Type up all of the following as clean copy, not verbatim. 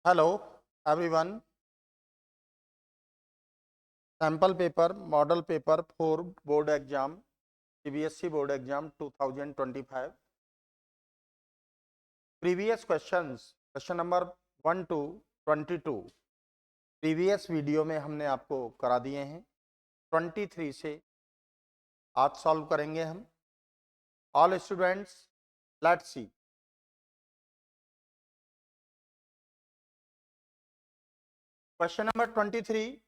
Hello, everyone. Sample paper, model paper for board exam, CBSE board exam 2025. Previous questions, question number 1 to 22. Previous video में हमने आपको करा दिए हैं। 23 से आज सॉल्व करेंगे हम। All students, let's see. Question number 23.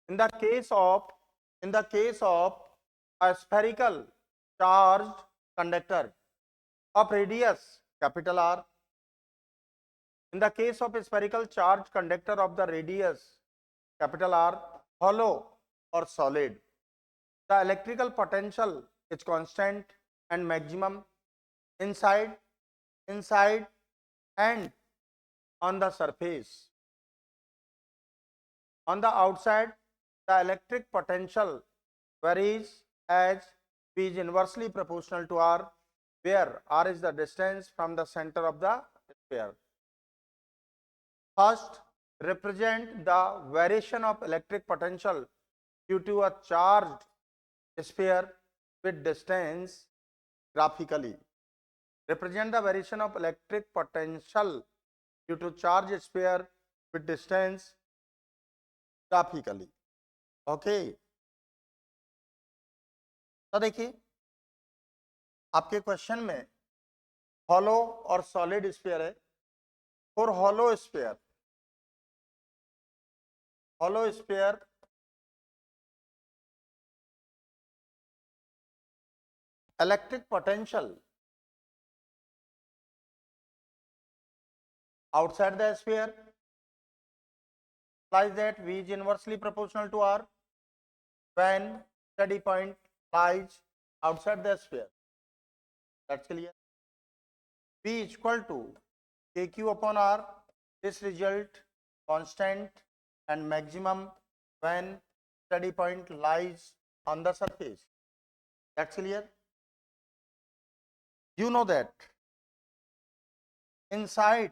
In the case of a spherical charged conductor of radius capital R, in the case of a spherical charged conductor of the radius capital R, hollow or solid, the electrical potential is constant and maximum inside and on the surface. On the outside, the electric potential varies as V is inversely proportional to R, where R is the distance from the center of the sphere. First, represent the variation of electric potential due to a charged sphere with distance graphically. Represent the variation of electric potential due to charged sphere with distance graphically. Okay, तो देखिए आपके question में hollow और solid sphere है। For hollow sphere electric potential outside the sphere implies that V is inversely proportional to R when steady point lies outside the sphere. That's clear. V is equal to KQ upon R. This result constant and maximum when steady point lies on the surface. That's clear. You know that inside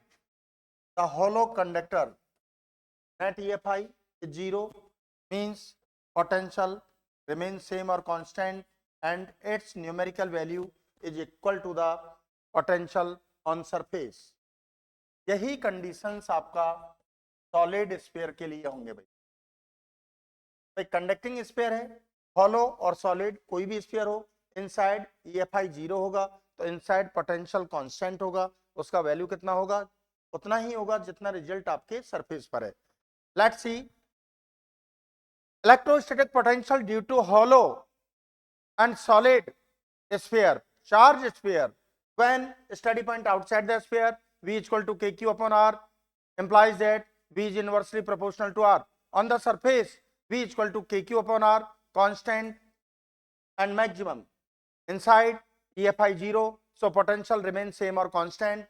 the hollow conductor net EFI is 0, means potential remains same or constant and its numerical value is equal to the potential on surface. यही conditions आपका solid sphere के लिए होंगे भाई conducting sphere है, hollow और solid कोई भी स्फीयर हो, इनसाइड EFI 0 होगा तो इनसाइड पोटेंशियल कांस्टेंट होगा, उसका वैल्यू कितना होगा, उतना ही होगा जितना रिजल्ट आपके सरफेस पर है। Let's see. Electrostatic potential due to hollow and solid sphere, charged sphere, when steady point outside the sphere, V is equal to KQ upon R, implies that V is inversely proportional to R. On the surface, V is equal to KQ upon R, constant and maximum. Inside, EFI 0, so potential remains same or constant.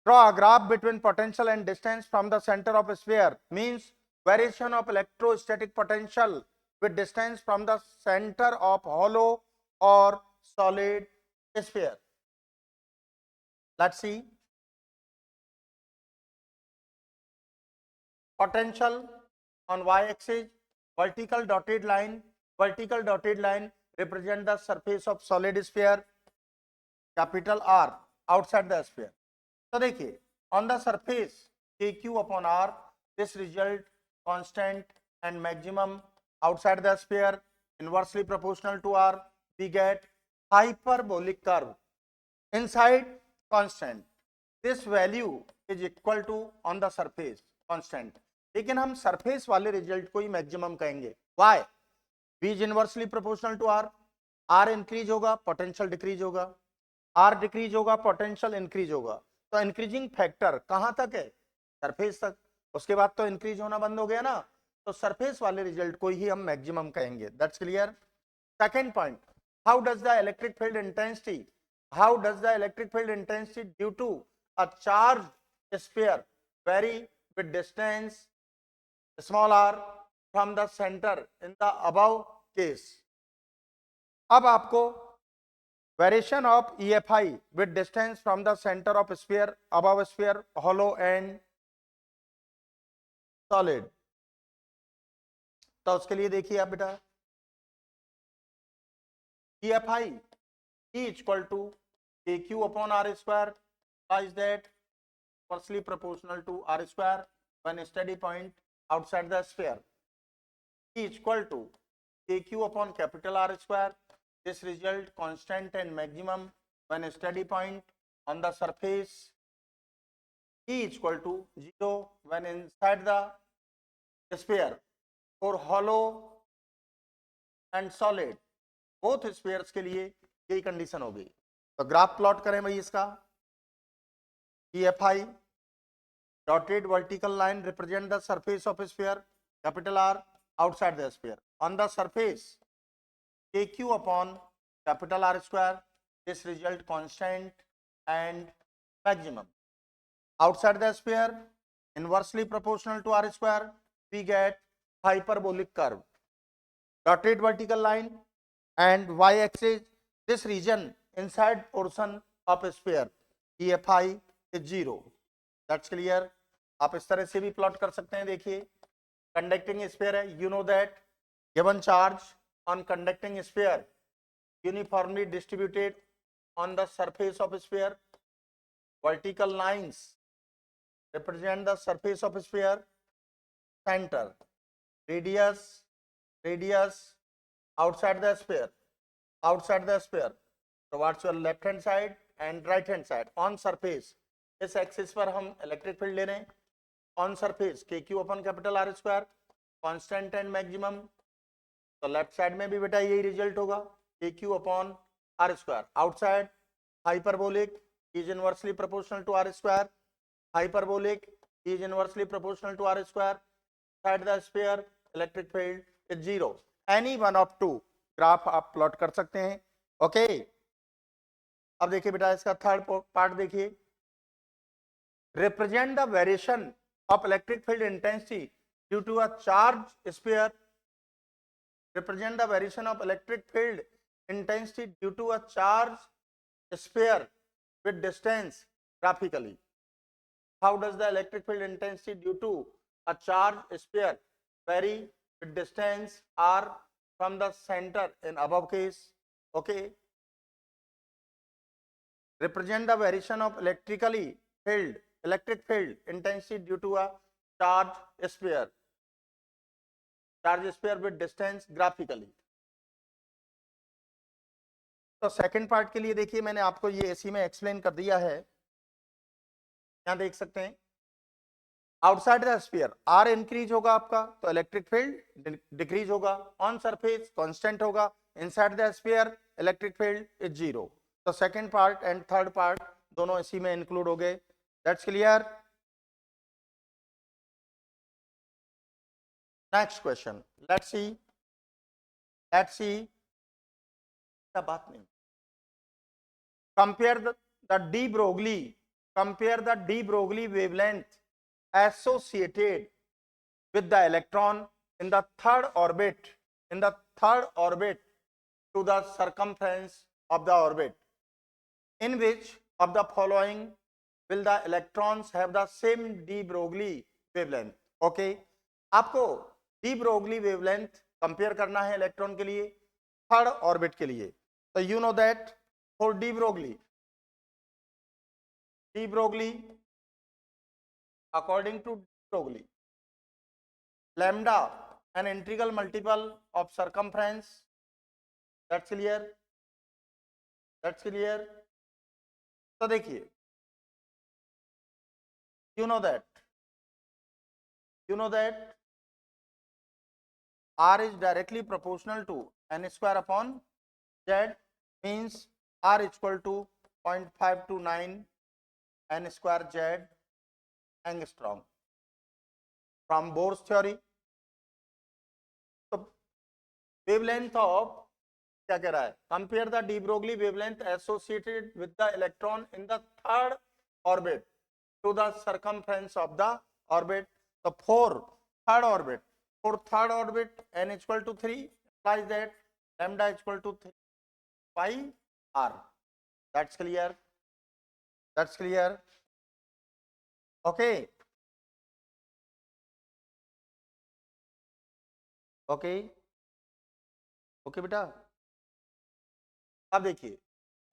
Draw a graph between potential and distance from the center of a sphere, means variation of electrostatic potential with distance from the center of hollow or solid sphere. Let's see. Potential on y-axis, vertical dotted line represent the surface of solid sphere, capital R, outside the sphere. तो देखिए on the surface KQ upon R, this result constant and maximum outside the sphere inversely proportional to R, we get hyperbolic curve, inside constant, this value is equal to on the surface constant, लेकिन हम surface वाले result को ही maximum कहेंगे। Why? V is inversely proportional to R, R increase होगा potential decrease होगा, R decrease होगा potential increase होगा, तो इंक्रीजिंग फैक्टर कहां तक है, सरफेस तक, उसके बाद तो इंक्रीज होना बंद हो गया ना, तो सरफेस वाले रिजल्ट को ही हम मैक्सिमम कहेंगे। That's clear. Second point, how does the electric field intensity due to a charge sphere vary with distance small r from the centre in the above case. अब आपको variation of EFI with distance from the center of sphere, above sphere, hollow and solid. तो उसके लिए देखिए आप बेटा, EFI E equal to KQ upon R square. Why is that? Inversely proportional to R square when steady point outside the sphere. E equal to KQ upon capital R square. This result constant and maximum when steady point on the surface. E equal to 0 when inside the sphere. For hollow and solid both spheres के लिए यही condition होगी। तो graph plot करें भाई इसका। EFI dotted vertical line represent the surface of a sphere, capital R, outside the sphere. On the surface, KQ upon capital R square, this result constant and maximum. Outside the sphere, inversely proportional to R square, we get hyperbolic curve. Dotted vertical line and y-axis, this region inside portion of a sphere, EFI is 0. That's clear. आप इस तरह से भी plot कर सकते हैं। देखिए conducting sphere है, you know that given charge on conducting sphere uniformly distributed on the surface of sphere. Vertical lines represent the surface of sphere. Center, radius outside the sphere, towards your left hand side and right hand side. On surface, इस axis पर हम electric field ले रहे हैं। On surface KQ अपन capital R square, constant and maximum. तो left side में भी बेटा यही रिजल्ट होगा, KQ upon R square. Outside hyperbolic is inversely proportional to R square, hyperbolic is inversely proportional to R square. Side the sphere electric field is 0। Any one of two graph आप plot कर सकते हैं। Okay अब देखिए बेटा इसका third part देखिए, represent the variation of electric field intensity due to a charged sphere. Represent the variation of electric field intensity due to a charged sphere with distance graphically. How does the electric field intensity due to a charged sphere vary with distance r from the center in above case? Okay, represent the variation of electric field intensity due to a charged sphere with distance graphically. तो second part के लिए देखिए मैंने आपको ये AC में explain कर दिया है, यहां देख सकते हैं। Outside the sphere R increase होगा आपका तो इलेक्ट्रिक फील्ड डिक्रीज होगा। ऑन सरफेस कांस्टेंट होगा, inside the sphere electric field is 0। तो second part and third part दोनों इसी में इंक्लूड हो गए। That's clear. Next question, let's see क्या बात नहीं। Compare the de Broglie wavelength associated with the electron in the third orbit to the circumference of the orbit. In which of the following will the electrons have the same de Broglie wavelength? Okay, आपको de Broglie wavelength compare करना है electron के लिए third orbit के लिए। तो you know that for de Broglie according to de Broglie, lambda an integral multiple of circumference. That's clear. तो देखिए you know that R is directly proportional to n square upon z, means R equal to 0.529 n square z angstrom from Bohr's theory. तो wavelength of क्या कह रहा है, compare the de Broglie wavelength associated with the electron in the third orbit to the circumference of the orbit. So for third orbit n equal to 3 implies that lambda equal to 3 pi r. That's clear. Okay, okay okay बेटा। अब देखिए,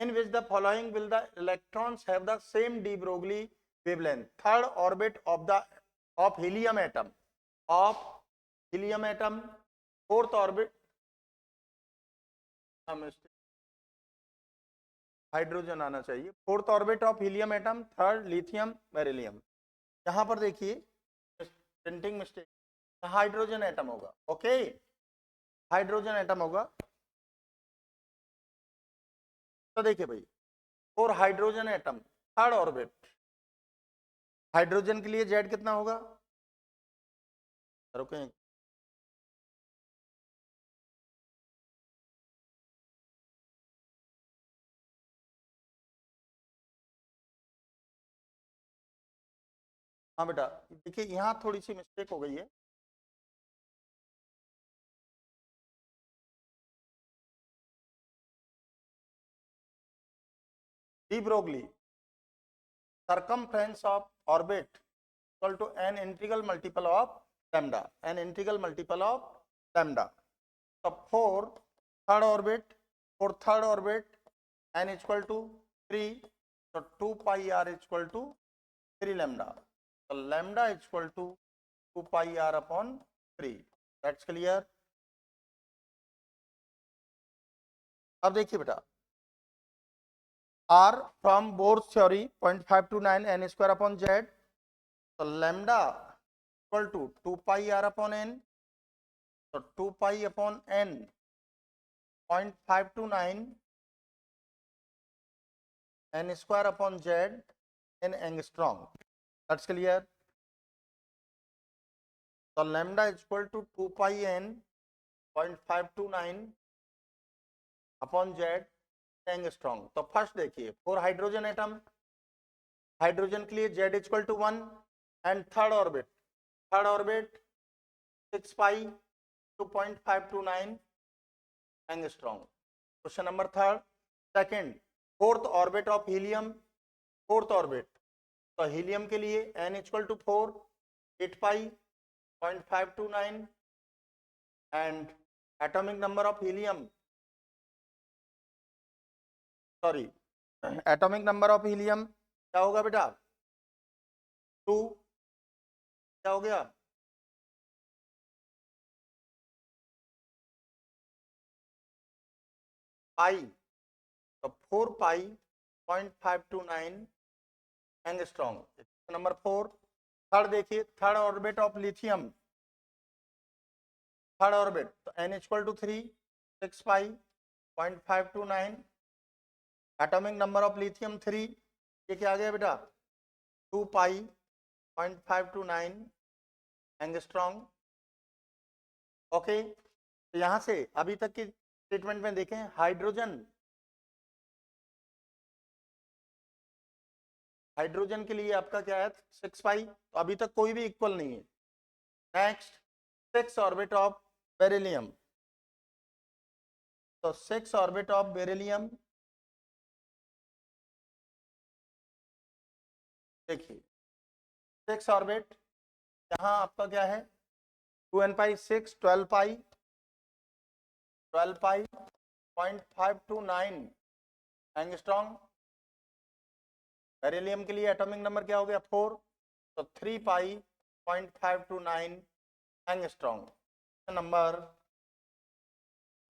in which the following will the electrons have the same de Broglie wavelength, third orbit of helium atom, of helium atom, fourth orbit, hydrogen आना चाहिए, fourth orbit of helium atom, third lithium beryllium. यहां पर देखिए printing mistake, hydrogen atom होगा। Okay, hydrogen atom होगा। तो देखिए भाई, और hydrogen atom third orbit, hydrogen के लिए जेड कितना होगा, रुके, हाँ बेटा देखिए यहाँ थोड़ी सी मिस्टेक हो गई है। De Broglie circumference of orbit equal to n integral multiple of lambda, n integral multiple of lambda. So for third orbit n is equal to 3, so 2 pi r is equal to 3 lambda, so lambda is equal to 2 pi r upon 3. That's clear. अब देखिए बेटा, r from Bohr's theory 0.529 n square upon z, so lambda equal to 2 pi r upon n, so 2 pi upon n 0.529 n square upon z in angstrom. That's clear. So lambda is equal to 2 pi n 0.529 upon z angstrom. तो first देखिए, for hydrogen atom, hydrogen के लिए z equal to 1 and third orbit 6 pi 2.529 angstrom. Question number third. Second, fourth orbit of helium, fourth orbit, तो helium के लिए n equal to 4, 8 pi 0.529 and atomic number of helium, sorry atomic number of helium क्या होगा बेटा, 2, क्या हो गया, pi, तो 4 पाई 0.529 एंगस्ट्रॉम। नंबर 4। थर्ड देखिए, third orbit of lithium, third orbit, तो n equal to 3, 6 pi 0.529 atomic number of lithium 3, ये क्या आ गया बेटा, 2 पाई 0.529 एंगस्ट्रॉम। ओके, तो यहां से अभी तक की स्टेटमेंट में देखें, हाइड्रोजन के लिए आपका क्या है 6 पाई, तो अभी तक कोई भी इक्वल नहीं है। नेक्स्ट, 6 ऑर्बिट ऑफ बेरिलियम, तो 6 ऑर्बिट ऑफ बेरिलियम, देखिए 6 ऑर्बिट, यहाँ आपका क्या है 2n पाई 6, 12 पाई 0.529 एंगस्ट्रॉम। बेरिलियम के लिए एटॉमिक नंबर क्या हो गया 4, तो 3 पाई 0.529 एंगस्ट्रॉम। नंबर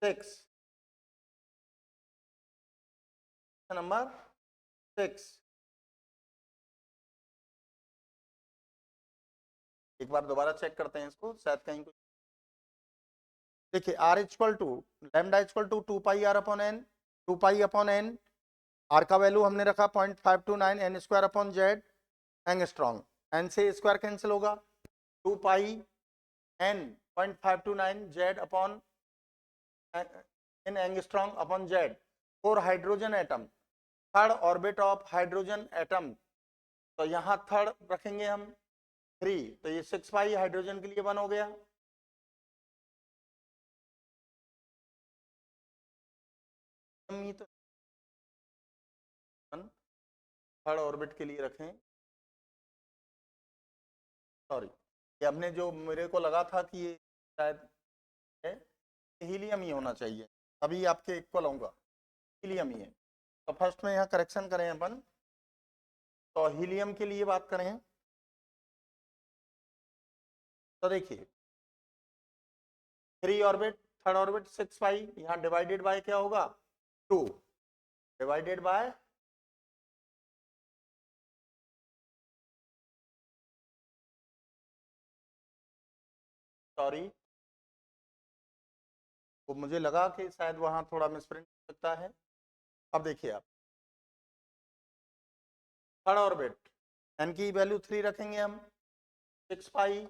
6, नंबर 6, एक बार दोबारा चेक करते हैं इसको, शायद कहीं कुछ, देखिए r equal to lambda equal to 2 pi r upon n, 2 pi upon n, r का वैल्यू हमने रखा 0.529 n square upon z angstrom, n से स्क्वायर कैंसिल होगा, 2 pi n 0.529 z upon n angstrom upon z। For hydrogen atom, third orbit of hydrogen atom, तो यहाँ third रखेंगे हम 3, तो ये 6 पाई हाइड्रोजन के लिए 1 हो गया। तो थर्ड ऑर्बिट के लिए रखें, सॉरी ये हमने जो मेरे को लगा था कि ये शायद है, हीलियम ही होना चाहिए, अभी आपके इक्वल होगा, हीलियम ही है। तो फर्स्ट में यहाँ करेक्शन करें अपन, तो हीलियम के लिए बात करें तो देखिए 3 ऑर्बिट, थर्ड ऑर्बिट 6 पाई, यहाँ डिवाइडेड बाय क्या होगा 2, डिवाइडेड बाय सॉरी, वो मुझे लगा कि शायद वहां थोड़ा मिसप्रिंट हो सकता है। अब देखिए आप थर्ड ऑर्बिट एन की वैल्यू 3 रखेंगे हम, 6 pi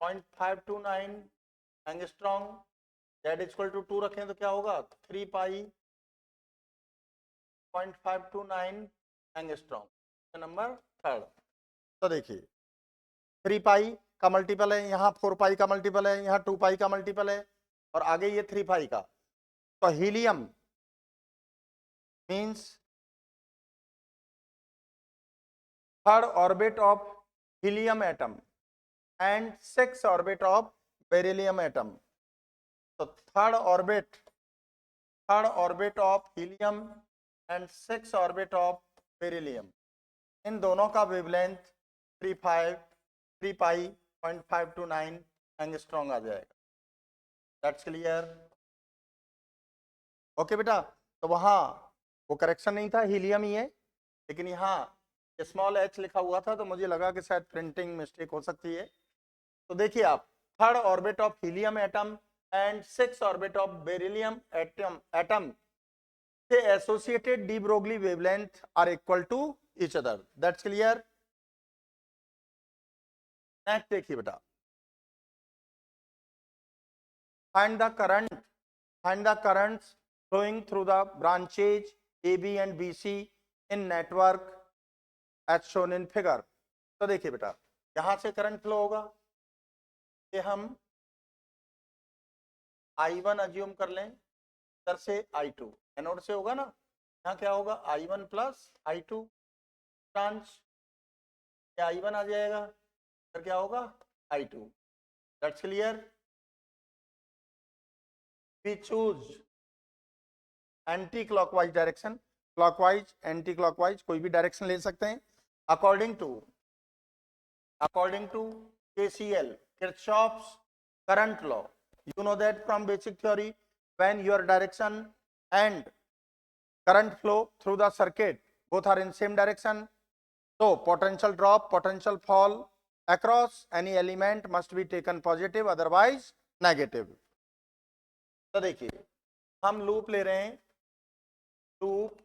0.529 angstrom, Z equal to 2 रखें तो क्या होगा 3 पाई 0.529 एंगस्ट्रॉन्ग, नंबर थर्ड। तो देखिए 3 पाई का मल्टीपल है, यहाँ 4 पाई का मल्टीपल है, यहाँ 2 पाई का मल्टीपल है, और आगे ये 3 पाई का। तो helium means third orbit of helium atom and 6 orbit of beryllium atom. तो third orbit of helium and 6 orbit of beryllium, इन दोनों का वेवलेंथ 3 पाई 0.529 एंगस्ट्रॉन्ग आ जाएगा। That's clear? ओके बेटा, तो वहां वो करेक्शन नहीं था, हीलियम ही है, लेकिन यहाँ स्मॉल एच लिखा हुआ था तो मुझे लगा कि शायद प्रिंटिंग मिस्टेक हो सकती है। तो देखिए आप third orbit of helium atom and 6 orbit of beryllium atom से associated de Broglie wavelength are equal to each other. That's clear? Next देखिए बेटा, find the current find the currents flowing through the branches AB and BC in network as shown in figure। तो देखिए बेटा यहां से current flow होगा, ये हम I1 अज्यूम कर लें, इधर से I2, एनोड से होगा ना, यहाँ क्या होगा I1 plus I2 branch, I1 आ जाएगा, फिर क्या होगा I2। That's clear? We choose anti clockwise direction, clockwise anti clockwise कोई भी डायरेक्शन ले सकते हैं, according to KCL, Kirchhoff's current law। You know that from basic theory, when your direction and current flow through the circuit both are in same direction, so potential drop, potential fall across any element must be taken positive, otherwise negative। तो देखिए हम loop ले रहे हैं, loop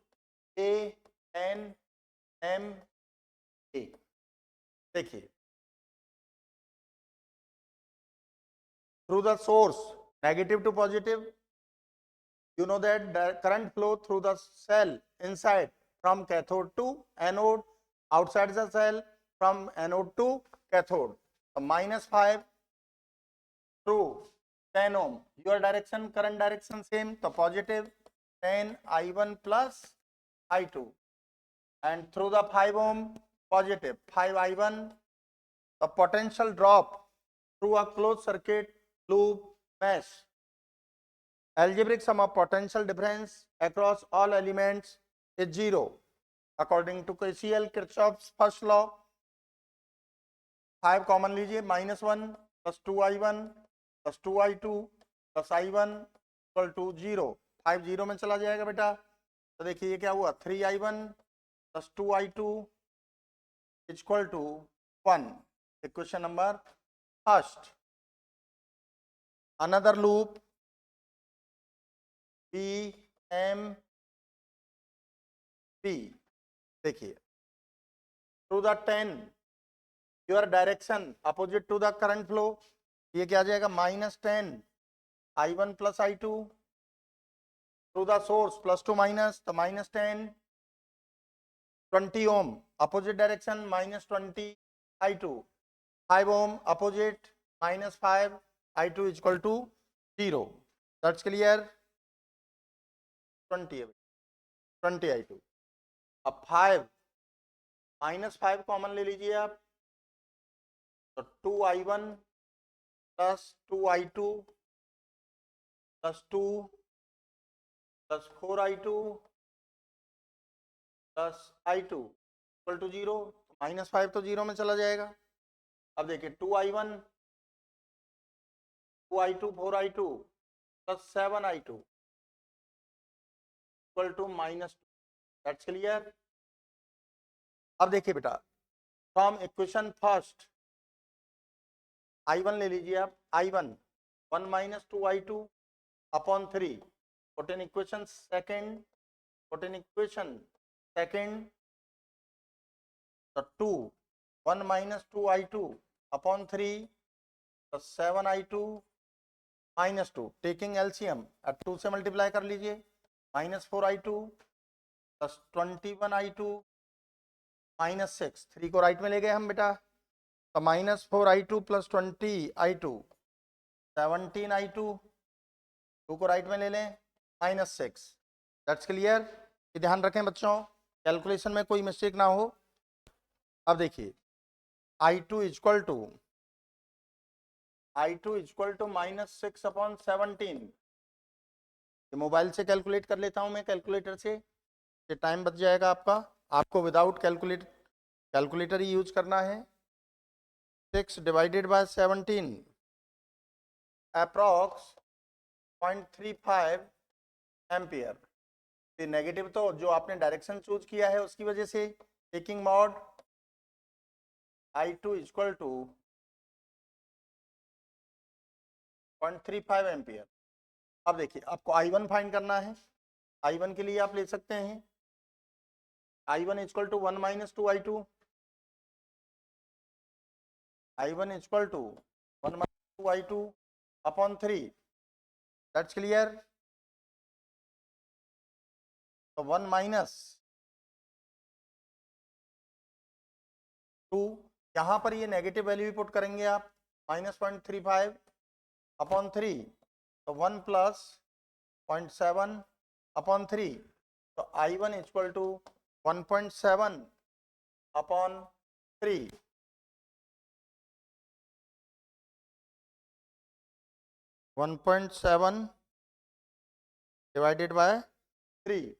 ANMA। देखिए through the source negative to positive, you know that the current flow through the cell inside from cathode to anode, outside the cell from anode to cathode। so -5 through 10 ohm, your direction current direction same, so positive 10 I1 plus I2, and through the 5 ohm positive 5 I1। the potential drop through a closed circuit loop mesh, algebraic sum of potential difference across all elements is 0 according to KCL, Kirchhoff's first law। 5 common लीजिए, -1 plus 2I1 plus 2I2 plus I1 equal to 0, 5 0 में चला जाएगा बेटा। तो देखिए ये क्या हुआ 3I1 plus 2I2 equal to 1। Equation number first. Another loop BMP, देखिए through the 10 your direction opposite to the current flow, ये क्या आ जाएगा -10 I1 plus I2 through the source +2 minus, तो -10 20 ohm opposite direction -20 I2, 5 ohm opposite -5 I2 equal to 0। That's clear? 20 I2। अब 5 -5 common ले लीजिए आप, तो 2I1 plus 2I2 +2 +4i2 +i2 equal to 0, -5 तो 0 में चला जाएगा। अब देखिए 2i1 2i2 4i2 +7i2 equal to -2। That's clear. अब देखिए बेटा, फ्रॉम इक्वेशन फर्स्ट i1 ले लीजिए आप, i1 1 - 2i2 upon 3, put in equation second, तो 2 1 - 2i2 upon 3 plus 7i2 -2, taking LCM at 2 से मल्टीप्लाई कर लीजिए, -4i2 प्लस 21i2 -6, 3 को राइट में ले गए हम बेटा, तो -4i2 प्लस 20i2 17i2, 2 को राइट में ले लें, -6। That's clear. ये ध्यान रखें बच्चों, कैलकुलेशन में कोई मिस्टेक ना हो। अब देखिए i2 इक्वल टू -6 अपॉन 17। ये मोबाइल से कैलकुलेट कर लेता हूं मैं, कैलकुलेटर से, ये टाइम बच जाएगा आपका। आपको विदाउट कैलकुलेटर ही यूज करना है। 6 डिवाइडेड बाय 17 अप्रॉक्स 0.35 एम्पियर। ये नेगेटिव तो जो आपने डायरेक्शन चूज किया है उसकी वजह से, taking mod i2 equal to 0.35 ampere. अब देखिए आपको i1 फाइंड करना है। i1 के लिए आप ले सकते हैं i1 equal to 1 - 2i2, i1 equal to 1 - 2i2 upon 3। That's clear. तो 1 - 2, यहाँ पर ये नेगेटिव वैल्यू पुट करेंगे आप, -0.35 अपॉन 3, तो 1 प्लस 0.7 अपॉन 3, तो i1 equal to 1.7 upon 3, 1.7 divided by 3,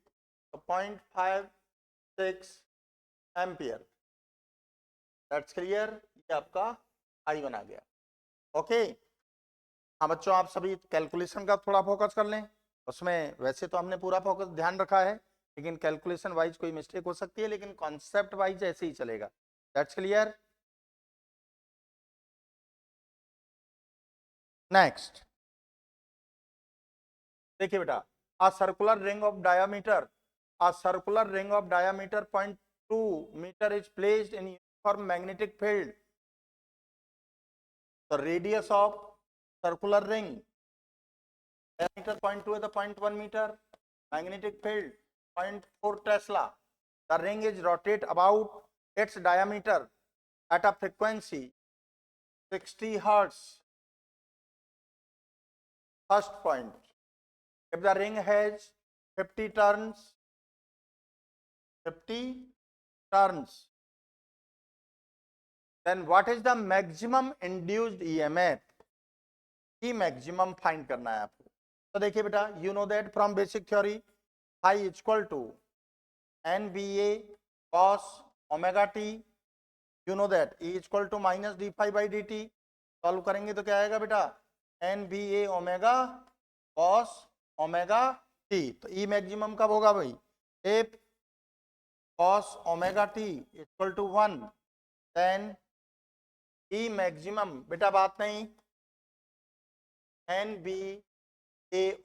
तो 0.56 एम्पियर। That's clear. ये आपका i1 आ गया। ओके। हाँ बच्चों, आप सभी कैलकुलेशन का थोड़ा फोकस कर लें। उसमें वैसे तो हमने पूरा फोकस ध्यान रखा है, लेकिन कैलकुलेशन वाइज कोई मिस्टेक हो सकती है, लेकिन कॉन्सेप्ट वाइज ऐसे ही चलेगा। That's clear. नेक्स्ट देखिए बेटा, a circular ring of diameter 0.2 meter is placed in uniform magnetic field. The radius of circular ring diameter 0.2 है तो 0.1 meter, magnetic field 0.4 Tesla. The ring is rotate about its diameter at a frequency 60 hertz. First point, if the ring has 50 turns, then what is the maximum induced EMF? की maximum find करना है आपको। तो देखिए बेटा, you know that from basic theory, I equal to NBA cos omega t, you know that E equal to -d∅dt। Solve करेंगे तो क्या आएगा बेटा, NBA omega cos omega t. तो E मैक्सिमम कब होगा भाई, if cos omega T equal to 1, then E maximum बेटा बात नहीं, NBA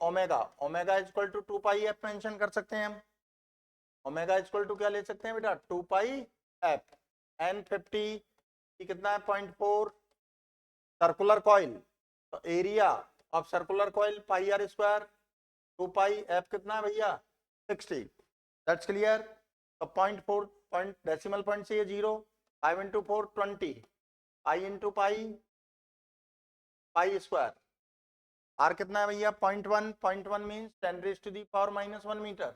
omega, omega equal to 2πf mention कर सकते हैं हम। ओमेगा इक्वल टू क्या ले सकते हैं बेटा, 2πf। N50 कितना है, 0.4। सर्कुलर कॉइल, तो area of circular coil πr², 2πf कितना है भैया, 60। That's clear. तो 0.4 पॉइंट डेसिमल पॉइंट से ये 0, 5 × 4 20, i × π² आर कितना है भैया, 0.1, 0.1 मीन्स 10⁻⁻⁻1 मीटर,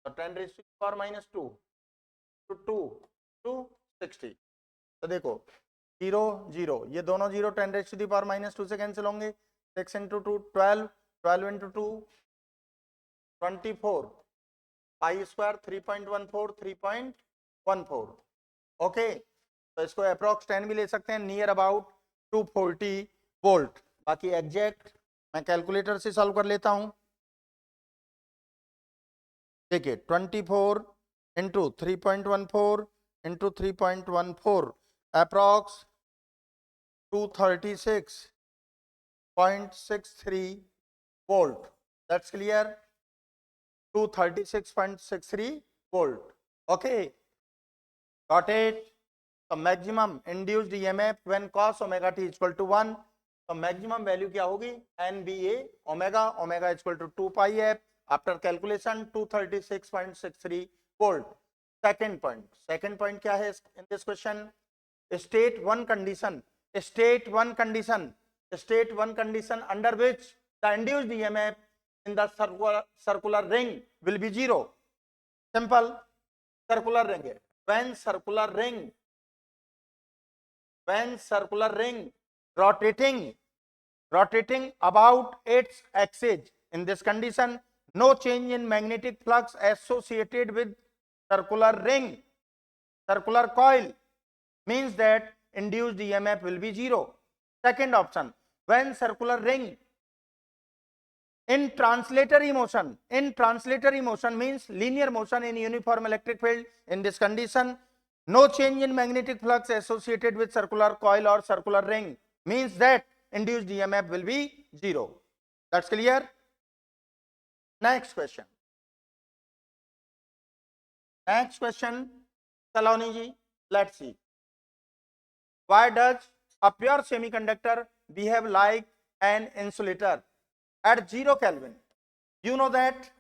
तो 10⁻⁻2 टू 60। तो देखो 0 0, ये दोनों 0 10⁻⁻2 से कैंसिल होंगे, 6 × 2 12, 12 into 2 24 पाई स्क्वायर 3.14 3.14 ओके। तो इसको अप्रोक्स 10 भी ले सकते हैं, नियर अबाउट 240 वोल्ट। बाकी एग्जैक्ट मैं कैलकुलेटर से सॉल्व कर लेता हूं। देखिए 24 into 3.14 into 3.14 approx 236.63 volt. That's clear? 236.63 volt. Okay. Got it? So maximum induced EMF when cos omega t is equal to 1. तो मैक्सिमम वैल्यू क्या होगी? NBA omega, omega is equal to 2 pi f. After calculation 236.63 volt. Second point क्या है in this question? State one condition under which the induced EMF in the circular ring will be zero. Simple. Circular ring है. When circular ring rotating about its axis, in this condition no change in magnetic flux associated with circular coil means that induced EMF will be zero. Second option, when circular ring in translatory motion means linear motion in uniform electric field, in this condition no change in magnetic flux associated with circular coil or circular ring means that induced EMF will be zero. That's clear? Next question Saloni ji, let's see. Why does a pure semiconductor behave like an insulator at 0 Kelvin? You know that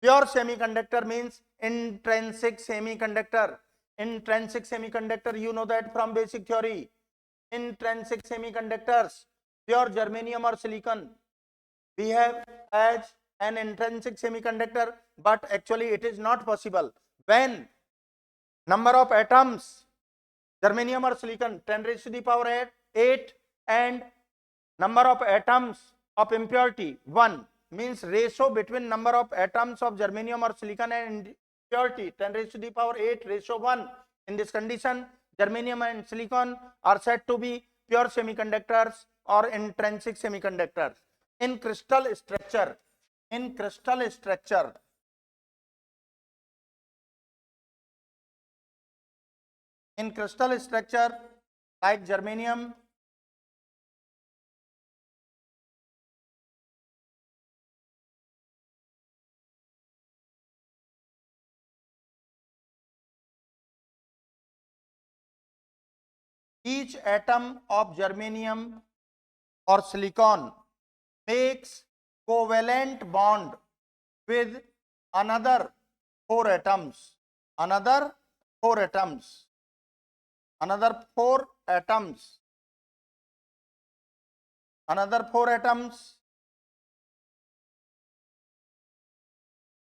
pure semiconductor means intrinsic semiconductor. You know that from basic theory. Intrinsic semiconductors, pure germanium or silicon, behave as an intrinsic semiconductor, but actually it is not possible. When number of atoms, germanium or silicon 10 raised to the power 8 and number of atoms of impurity 1, means ratio between number of atoms of germanium or silicon and impurity 10 raised to the power 8 ratio 1. In this condition germanium and silicon are said to be pure semiconductors or intrinsic semiconductors. In crystal structure like germanium, each atom of germanium or silicon makes covalent bond with another 4 atoms. Another 4 atoms.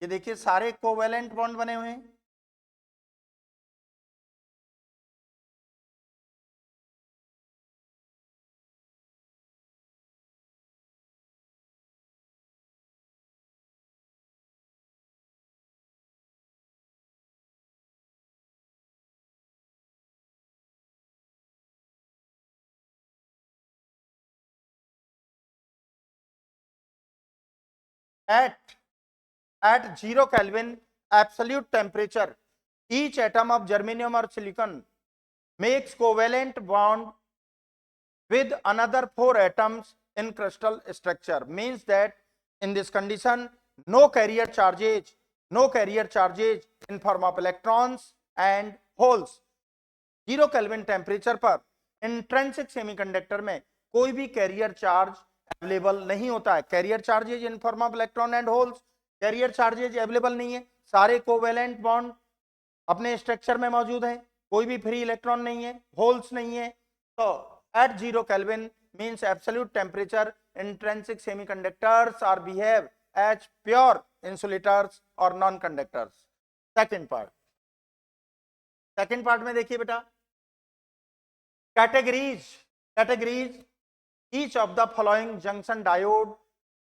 ये देखिए सारे covalent bond बने हुए हैं। At 0 Kelvin absolute temperature, each atom of germanium or silicon makes covalent bond with another 4 atoms in crystal structure, means that in this condition no carrier charges in form of electrons and holes. 0 Kelvin temperature पर intrinsic semiconductor में कोई भी carrier charge available नहीं होता है। Carrier charges in form of electron and holes, carrier charges available नहीं है। सारे कोवेलेंट बॉन्ड अपने स्ट्रक्चर में मौजूद हैं, कोई भी फ्री इलेक्ट्रॉन नहीं है, होल्स नहीं है। तो eight 0 Kelvin means absolute temperature, intrinsic semiconductors are behave as pure insulators or non-conductors. Second part में देखिए बेटा, categories each of the following junction diode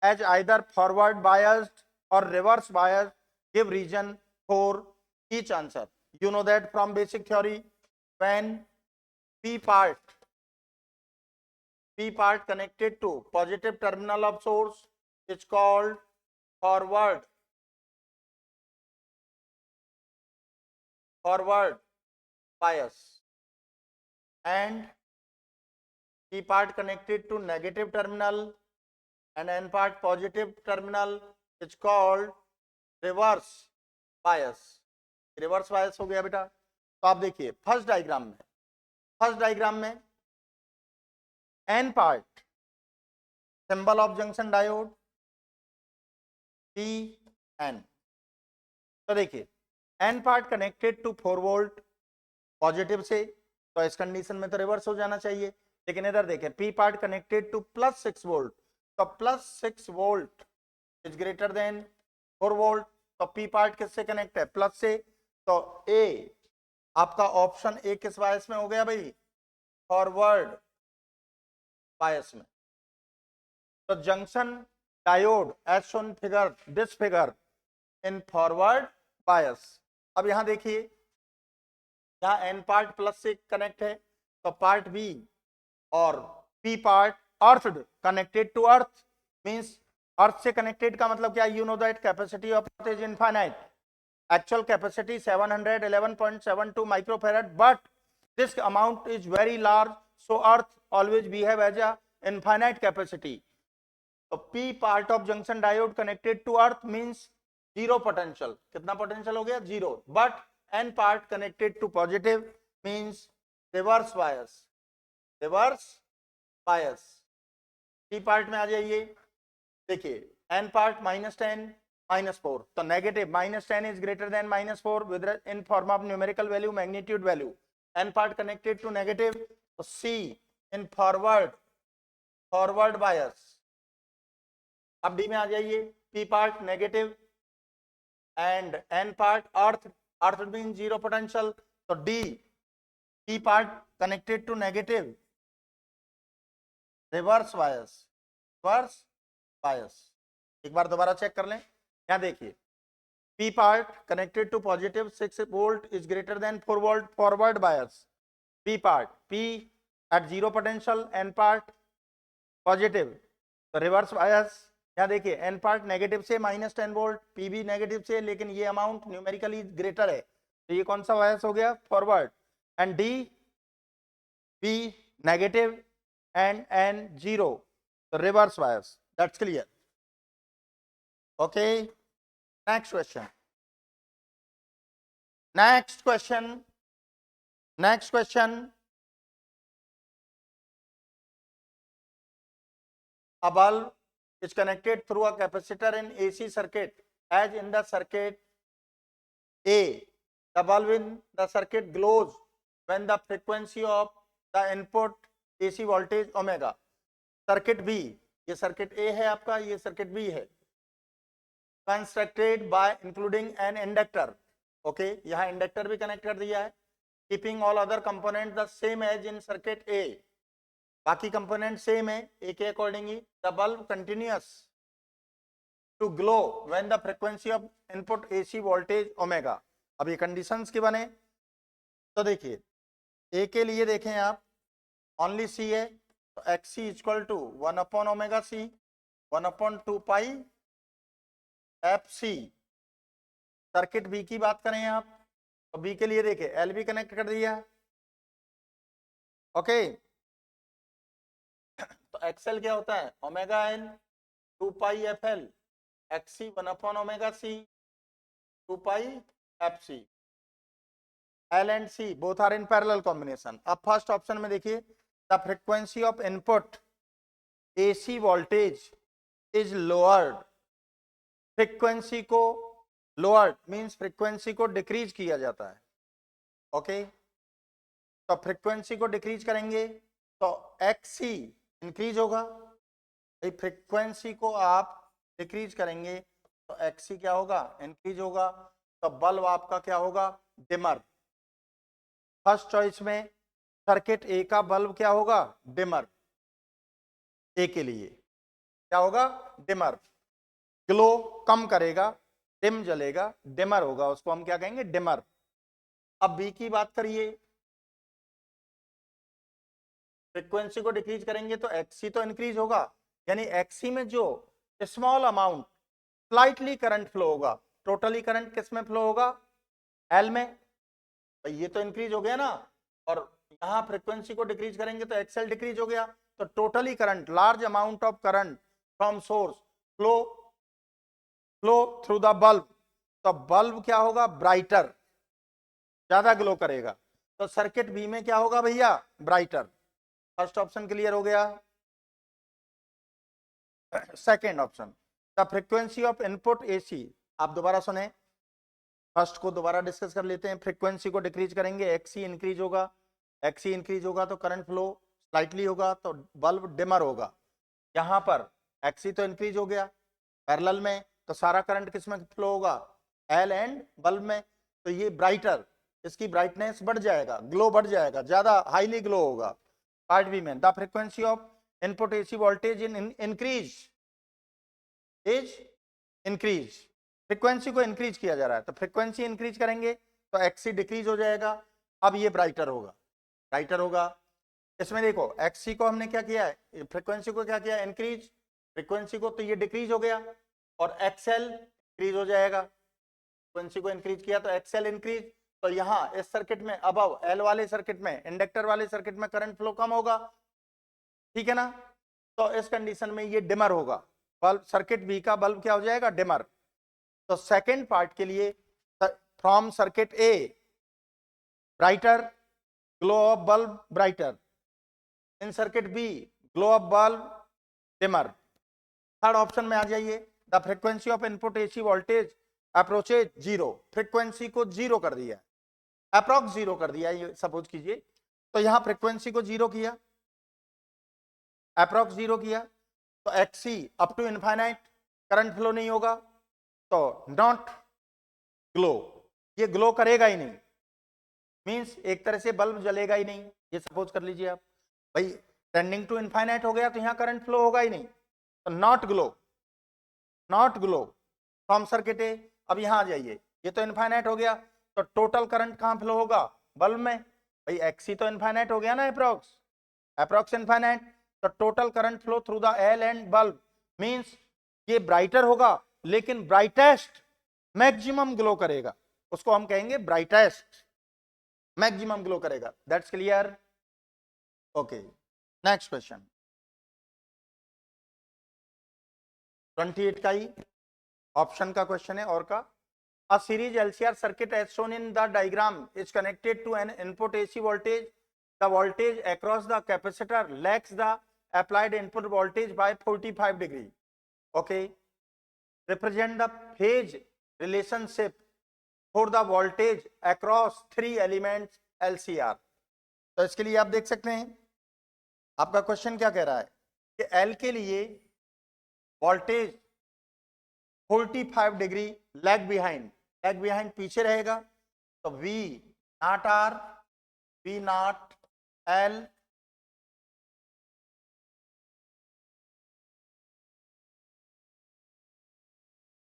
as either forward biased or reverse biased. Give reason for each answer. You know that from basic theory, when p part connected to positive terminal of source is called forward bias, and p part connected to negative terminal and n part positive terminal is called reverse bias. Reverse bias हो गया बेटा. तो आप देखिए first diagram में N part symbol of junction diode P N. तो देखिए N part connected to 4 volt positive से, तो इस कंडीशन में तो रिवर्स हो जाना चाहिए. लेकिन इधर देखें P part connected to +6 volt, तो +6 volt is greater than 4 volt. तो पी पार्ट किससे कनेक्ट है? प्लस से. तो ए आपका ऑप्शन ए किस बायस में हो गया भाई? फॉरवर्ड बायस में. तो junction diode as shown figure, this figure in forward bias. अब यहां देखिए यहाँ एन पार्ट प्लस से कनेक्ट है, तो पार्ट बी और P part earth connected to earth, means earth से कनेक्टेड का मतलब क्या? You know that capacity of earth is infinite. Actual capacity 711.72 microfarad, but this amount is very large, so earth always behave as a infinite capacity. So p part of junction diode connected to earth means zero potential. कितना potential हो गया? Zero. But n part connected to positive means reverse bias. p part में आ जाइए. देखिए n part -10 -4, तो negative -10 is greater than -4 with in form of numerical value, magnitude value. n part connected to negative, तो C in forward bias. अब D में आ जाइए. P part negative and n part earth means zero potential, तो D P part connected to negative, reverse bias. एक बार दोबारा check कर लें. यहाँ देखिए P part connected to positive 6 volt is greater than 4 volt, forward bias. P part, P at zero potential, N part positive, तो reverse bias. यहाँ देखिए N part negative से -10 वोल्ट, P भी नेगेटिव से, लेकिन ये अमाउंट न्यूमेरिकली ग्रेटर है, तो ये कौन सा बायस हो गया? Forward. And D P negative and N zero, तो reverse bias. That's clear. Okay, next question. A bulb is connected through a capacitor in AC circuit, as in the circuit A. The bulb in the circuit glows when the frequency of the input AC voltage omega. Circuit B, ये circuit A है आपका, ये circuit B है. Constructed by including an inductor. Okay, यहाँ inductor भी connect कर दिया है. Keeping all other component the same as in circuit A. बाकी कंपोनेंट सेम है ए के accordingly. The bulb continuous to glow when the frequency of input AC voltage omega. अब ये कंडीशंस के बने, तो देखिए ए के लिए देखें आप, ओनली सी है, तो एक्स सी इक्वल टू 1/ओमेगा C 1/2 pi F C. Circuit B की बात करें आप, तो बी के लिए देखिए एल भी कनेक्ट कर दिया. ओके, तो एक्सएल क्या होता है? Omega N 2 pi F L, X C 1/ओमेगा C 2 pi F C. L and C both are in parallel combination. अब फर्स्ट ऑप्शन में देखिए, the frequency of input AC voltage is lowered. Frequency को lowered means frequency को decrease किया जाता है. Okay, तो फ्रीक्वेंसी को डिक्रीज करेंगे तो एक्सी इंक्रीज होगा. फ्रीक्वेंसी को आप डिक्रीज करेंगे तो एक्सी क्या होगा? इंक्रीज होगा. तो बल्ब आपका क्या होगा? डिमर. फर्स्ट चॉइस में सर्किट ए का बल्ब क्या होगा? डिमर ए के लिए. क्या होगा, डिमर। ग्लो कम करेगा, डिम जलेगा, डिमर होगा, उसको हम क्या कहेंगे, डिमर। अब बी की बात करिए, फ्रीक्वेंसी को डिक्रीज करेंगे तो एक्सी तो इंक्रीज होगा, यानी एक्सी में जो small amount slightly current flow होगा, टोटली करंट किस में फ्लो होगा, एल में। भाई ये तो इंक्रीज हो गया ना, और यहां फ्रीक्वेंसी को डिक्रीज करेंगे तो एक्सएल डिक्रीज हो गया, तो totally current, large amount of current from source flow flow through the bulb, तो बल्ब क्या होगा, ब्राइटर, ज्यादा ग्लो करेगा, तो सर्किट बी में क्या होगा भैया, ब्राइटर। फर्स्ट ऑप्शन क्लियर हो गया। Second option, the frequency of input AC, आप दोबारा सुने, फर्स्ट को दोबारा डिस्कस कर लेते हैं। फ्रीक्वेंसी को डिक्रीज करेंगे, एक्सी इंक्रीज होगा, एक्सी इंक्रीज होगा तो करंट फ्लो स्लाइटली होगा, तो बल्ब डिमर होगा। यहां पर एक्सी तो इंक्रीज हो गया पैरेलल में, तो सारा करंट किस में फ्लो होगा, एल एंड बल्ब में, तो ये ब्राइटर, इसकी ब्राइटनेस बढ़ जाएगा, ग्लो बढ़ जाएगा, ज्यादा हाईली ग्लो होगा। पार्ट बी में, the frequency of input AC voltage in increase is increase, frequency को इंक्रीज किया जा रहा है, तो फ्रीक्वेंसी इंक्रीज करेंगे तो एक्सी डिक्रीज हो जाएगा। अब ये ब्राइटर होगा, ब्राइटर होगा। इसमें देखो एक्सी को हमने क्या किया है, फ्रीक्वेंसी को क्या किया, इंक्रीज, फ्रीक्वेंसी को, तो ये डिक्रीज हो गया, और एक्सएल इंक्रीज हो जाएगा, फ्रीक्वेंसी को इंक्रीज किया तो एक्सएल इंक्रीज, तो यहाँ इस सर्किट में, अब एल वाले सर्किट में, इंडक्टर वाले सर्किट में करंट फ्लो कम होगा, ठीक है ना, तो इस कंडीशन में ये डिमर होगा, बल्ब, सर्किट बी का बल्ब क्या हो जाएगा, डिमर। तो सेकेंड पार्ट के लिए, from circuit A brighter, glow of bulb brighter, in circuit B glow of bulb dimmer. Third option में आ जाइए, the frequency of input AC voltage approaches zero, frequency को जीरो कर दिया, अप्रोक्स जीरो कर दिया, ये सपोज कीजिए, तो यहां फ्रीक्वेंसी को जीरो किया, अप्रोक्स जीरो किया, तो XC up to infinite current flow नहीं होगा, तो नॉट ग्लो, ये ग्लो करेगा ही नहीं, मींस एक तरह से बल्ब जलेगा ही नहीं, ये सपोज कर लीजिए आप, भाई टेंडिंग टू इनफाइनाइट हो गया तो यहां करंट फ्लो होगा ही नहीं, तो not glow, not glow from circuit A. अब यहां आ जाइए, ये तो इनफाइनाइट हो गया, तो टोटल करंट कहां फ्लो होगा, बल्ब में, भाई एक्सी तो इनफाइनाइट हो गया ना, अप्रोक्स, अप्रोक्स इनफाइनाइट, तो total current flow through the L and bulb, means ये ब्राइटर होगा, लेकिन ब्राइटेस्ट मैक्सिमम ग्लो करेगा, उसको हम कहेंगे ब्राइटेस्ट मैक्सिमम ग्लो करेगा, that's clear. Okay, next question 28 का ही ऑप्शन का क्वेश्चन है, और का, a series LCR circuit as shown in the diagram is connected to an input AC voltage, the voltage across the capacitor lags the applied input voltage by 45 degree, okay, represent the phase relationship for the voltage across three elements LCR। तो इसके लिए आप देख सकते हैं, आपका question क्या कह रहा है कि L के लिए voltage 45 degree lag behind, lag behind पीछे रहेगा, तो V not R, V not L,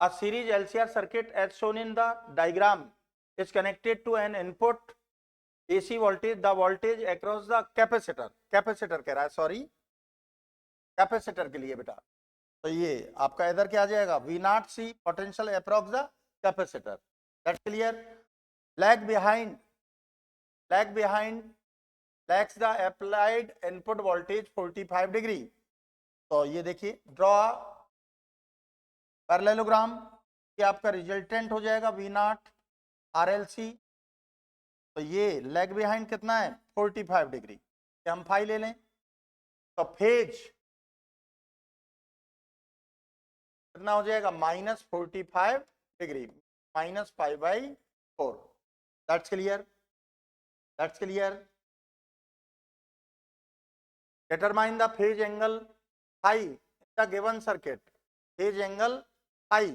a series LCR circuit as shown in the diagram is connected to an input AC voltage, the voltage across the capacitor, capacitor कह रहा है, sorry capacitor के लिए बेटा, तो ये आपका इधर क्या आ जाएगा, V naught C potential approx the capacitor, that's clear. Lag behind, lag behind lags the applied input voltage 45 degree, तो ये देखिए ड्रॉ पैरेललोग्राम, ये आपका रिजल्टेंट हो जाएगा V नॉट RLC, तो ये लैग बिहाइंड कितना है 45 डिग्री, हम फाई ले लें, तो फेज कितना हो जाएगा -45 degree, -5/4, that's clear, that's clear. Determine the phase angle phi in the given circuit, phase angle phi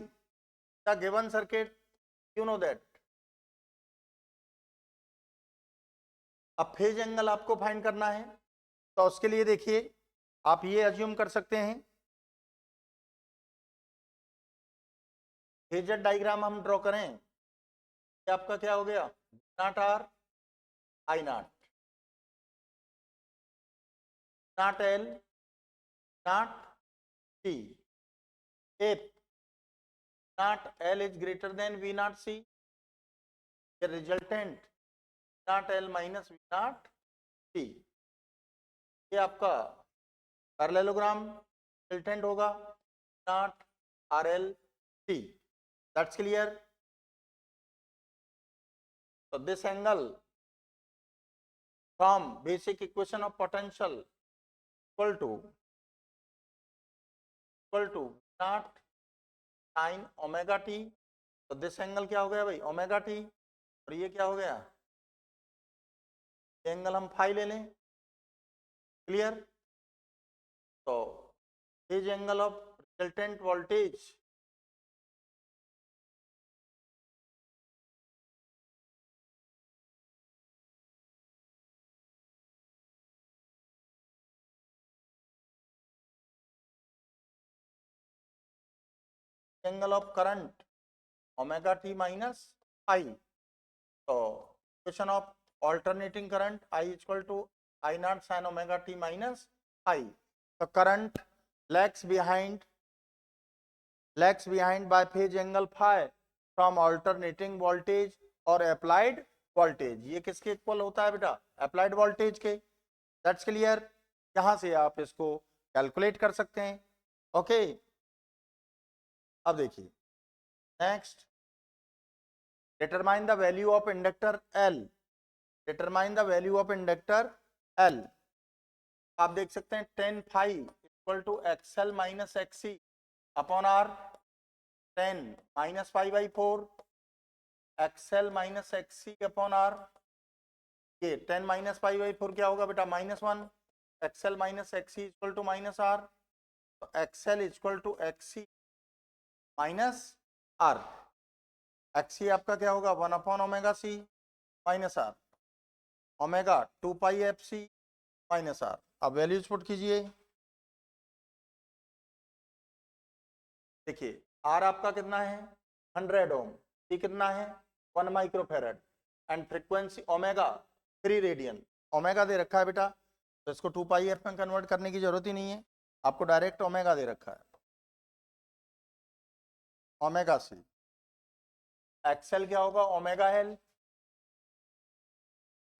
the given circuit, you know that. अब फेज एंगल आपको फाइंड करना है, तो उसके लिए देखिए आप ये अज्यूम कर सकते हैं फेजर डायग्राम हम ड्रॉ करें, ये आपका क्या हो गया, naught R, I naught L, naught C, if not L is greater than V naught C, the resultant not L minus V naught C, ये आपका पैरेललोग्राम रिजल्टेंट होगा naught R L C, that's clear. So this angle from basic equation of potential equal to not sin omega t. तो this angle क्या हो गया भाई, omega T, और ये क्या हो गया, ये एंगल हम फाई ले लें. क्लियर. तो phase angle of resultant voltage angle of current omega T minus I. तो equation of alternating current I equal to I naught sine omega T minus I. तो current lags behind by phase angle phi from alternating voltage और applied voltage. ये किसके equal होता है बेटा, applied voltage के. That's clear. यहां से आप इसको कैलकुलेट कर सकते हैं. ओके अब देखिए next, determine the value of inductor L. Determine the value of inductor L. आप देख सकते हैं 10 phi equal to XL minus XC upon R, 10 minus five by 4 XL minus XC upon R. ये 10 माइनस फाइव बाई 4 क्या होगा बेटा, -1. XL minus XC equal to minus R. तो XL equal to XC minus R. XC आपका क्या होगा, 1 upon omega C minus R, omega 2 pi F C minus R. अब values put कीजिए. देखिए आर आपका कितना है 100 ओम, सी कितना है 1 microfarad, and frequency omega 3 radian. Omega दे रखा है बेटा, तो इसको 2 पाई एफ में कन्वर्ट करने की जरूरत ही नहीं है, आपको डायरेक्ट ओमेगा दे रखा है. ओमेगा सी, एक्सएल क्या होगा omega L,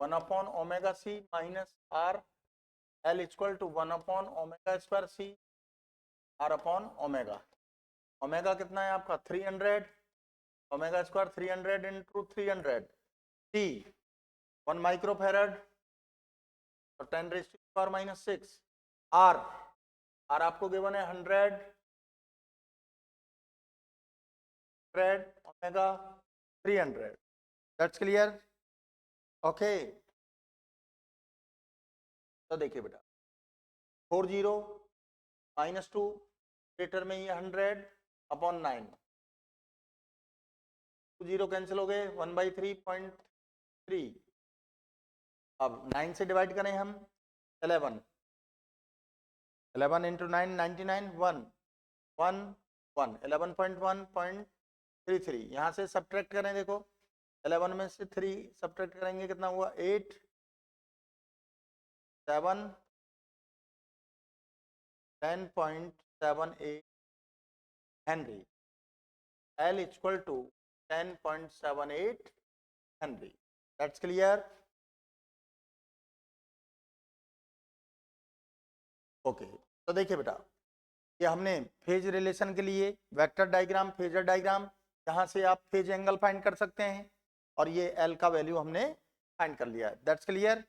1 upon omega C minus R. L equal to 1 upon omega square C R upon omega. Omega कितना है आपका 300, omega square 300 into 300, t 1 microfarad, तो 10 raise to power minus 6. R, R आपको given है 100 omega 300. That's clear. Okay तो देखिए बेटा 40 -2 litre में ये 100 अपॉन 9, 0 कैंसिल हो गए, 1/3.3. अब 9 से डिवाइड करें हम, 11 इंटू 9 99, 1 1 1 11.1.33. यहाँ से सब्ट्रैक्ट करें, देखो 11 में से 3 सब्ट्रैक्ट करेंगे कितना हुआ 8 7 10.78 हेनरी. L इक्वल टू 10.78 हेनरी. That's clear. ओके तो देखिए बेटा ये हमने फेज रिलेशन के लिए वेक्टर डायग्राम, फेजर डायग्राम, यहाँ से आप फेज एंगल फाइंड कर सकते हैं, और ये L का वैल्यू हमने फाइंड कर लिया है. That's clear.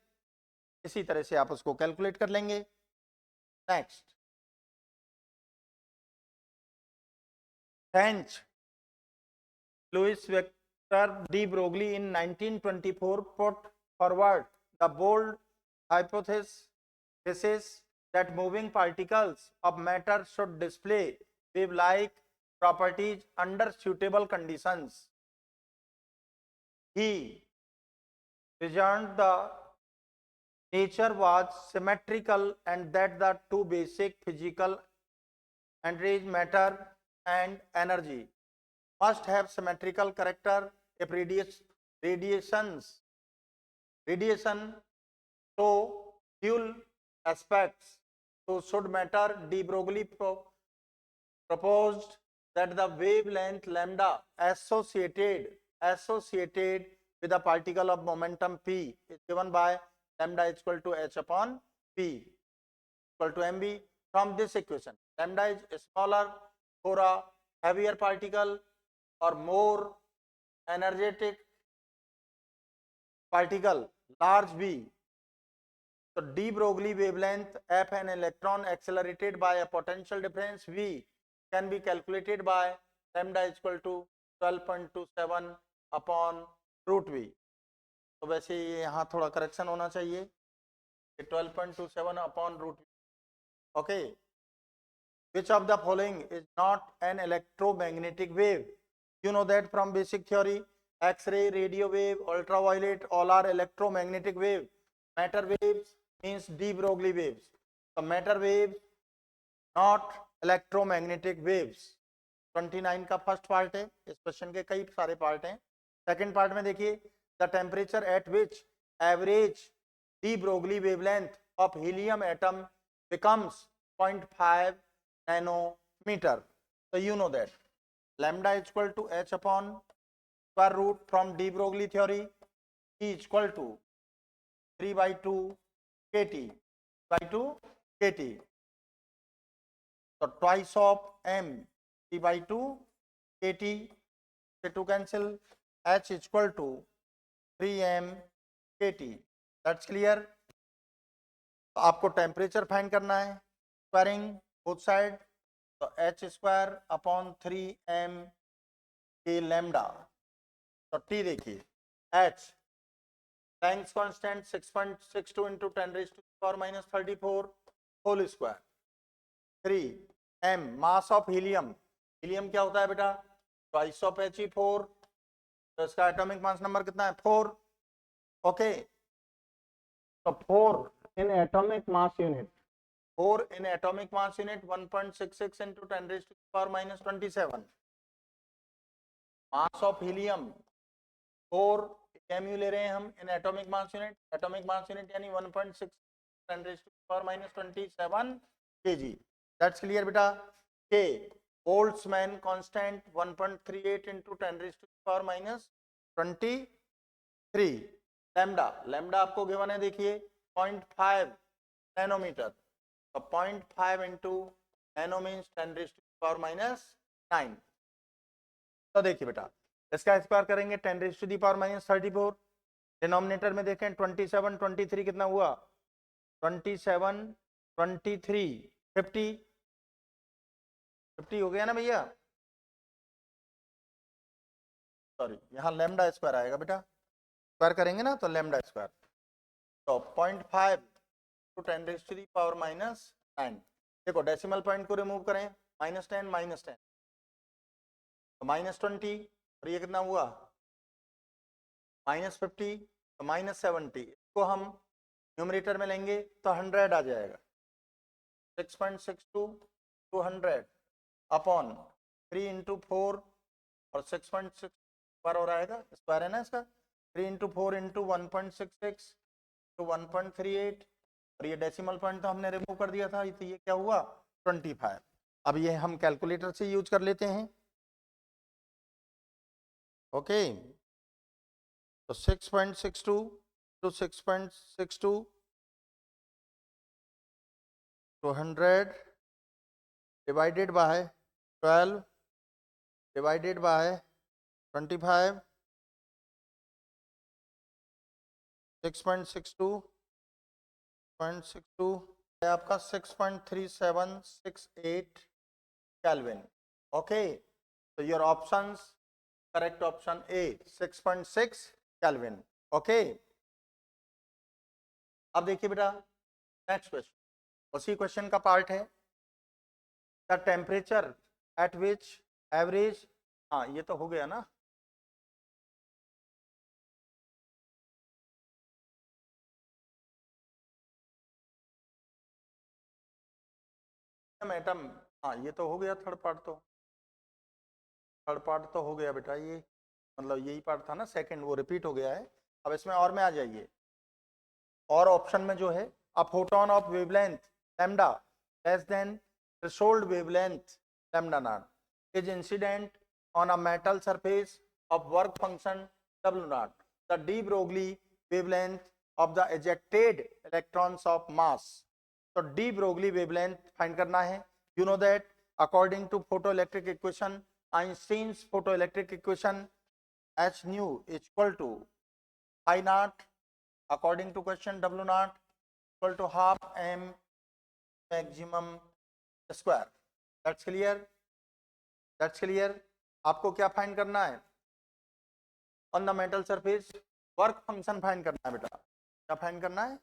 इसी तरह से आप उसको कैलकुलेट कर लेंगे. Next, French Louis Victor de Broglie in 1924 put forward the bold hypothesis that moving particles of matter should display wave-like properties under suitable conditions. He reasoned the nature was symmetrical and that the two basic physical entities, matter and energy, must have symmetrical character if radiation show dual aspects, so should matter. De Broglie proposed that the wavelength lambda associated with a particle of momentum p is given by lambda is equal to h upon p equal to mv. From this equation, lambda is smaller for a heavier particle or more energetic particle, large v. So de Broglie wavelength f an electron accelerated by a potential difference v can be calculated by lambda is equal to 12.27 upon root v. तो वैसे यहाँ थोड़ा correction होना चाहिए, 12.27 upon root v. Okay. Which of the following is not an electromagnetic wave? You know that from basic theory. X-ray, radio wave, ultraviolet, all are electromagnetic wave. Matter waves means de Broglie waves. So matter waves, not electromagnetic waves. 29 का first part है, इस question के कई सारे part हैं. Second part में देखिए, the temperature at which average de Broglie wavelength of helium atom becomes 0.5 nanometer. So you know that lambda is equal to h upon square root from de Broglie theory, E is equal to 3 by 2 kT by 2 kT. So twice of m 3 by 2 kT, to cancel, h is equal to 3m kT. That's clear. तो आपको temperature find करना है, squaring both side, तो h square upon 3m के lambda. तो t देखिए, h Planck's constant 6.62 into 10 raised to the power minus 34 whole square. 3m mass of helium. Helium क्या होता है बेटा? twice of He4. तो इसका एटॉमिक मास नंबर कितना है? 4. ओके, तो 4 in atomic mass unit. 4 in atomic mass unit 1.66 into 10 raised to the power minus 27. Mass of helium 4 mu ले रहे हैं हम in atomic mass unit. Atomic mass unit यानी 1.6 10 raised to the power minus 27 kg. That's clear बेटा. K Boltzmann constant 1.38 into 10 raised to the power minus 23. Lambda आपको given है, देखिए 0.5 nanometre. तो 0.5 into nano means 10 raise to the power minus 9. तो देखिए बेटा, इसका स्क्वायर करेंगे 10 raise to the power minus 34. Denominator में देखें 27 23 कितना हुआ? 27 23 50 50 हो गया ना भैया. सॉरी, यहाँ लैम्डा स्क्वायर आएगा बेटा, स्क्वायर करेंगे ना तो लैम्डा स्क्वायर. तो 0.5 to 10 raise to the power minus 9. देखो डेसिमल पॉइंट को रिमूव करें, -10 -10 तो -20, और ये कितना हुआ? -50 तो -70. इसको हम न्यूमरेटर में लेंगे तो 100 आ जाएगा. 6.62 टू 100 अपॉन 3 इंटू 4 और 6.6 पर और आएगा, स्क्वायर है ना इसका. 3 इंटू 4 इंटू 1.66 तो 1.38, और ये डेसिमल पॉइंट तो हमने रिमूव कर दिया था, तो ये क्या हुआ? 25. अब ये हम कैलकुलेटर से यूज कर लेते हैं. ओके, तो 6.62 to 6.62 to 100 divided by 12 divided by 25. 6.62 है आपका 6.3768 केल्विन. ओके, तो your options, correct option A 6.6 kelvin. Okay, अब देखिए बेटा नेक्स्ट क्वेश्चन, उसी क्वेश्चन का पार्ट है. The temperature at which average, हाँ ये तो हो गया ना. एटम, हाँ ये तो हो गया थर्ड पार्ट. तो थर्ड पार्ट तो हो गया बेटा, ये मतलब यही पार्ट था ना, सेकंड वो रिपीट हो गया है। अब इसमें और में आ जाइए, और ऑप्शन में जो है, a photon of wavelength lambda less than threshold wavelength lambda naught is incident on a metal surface of work function W naught, the de Broglie wavelength of the ejected electrons of mass. तो de Broglie wavelength find करना है. You know that according to photoelectric equation, Einstein's photoelectric equation, H nu is equal to phi naught, according to question W naught equal to half m maximum square. That's clear? That's clear? आपको क्या find करना है? On the metal surface work function find करना है बेटा. क्या find करना है?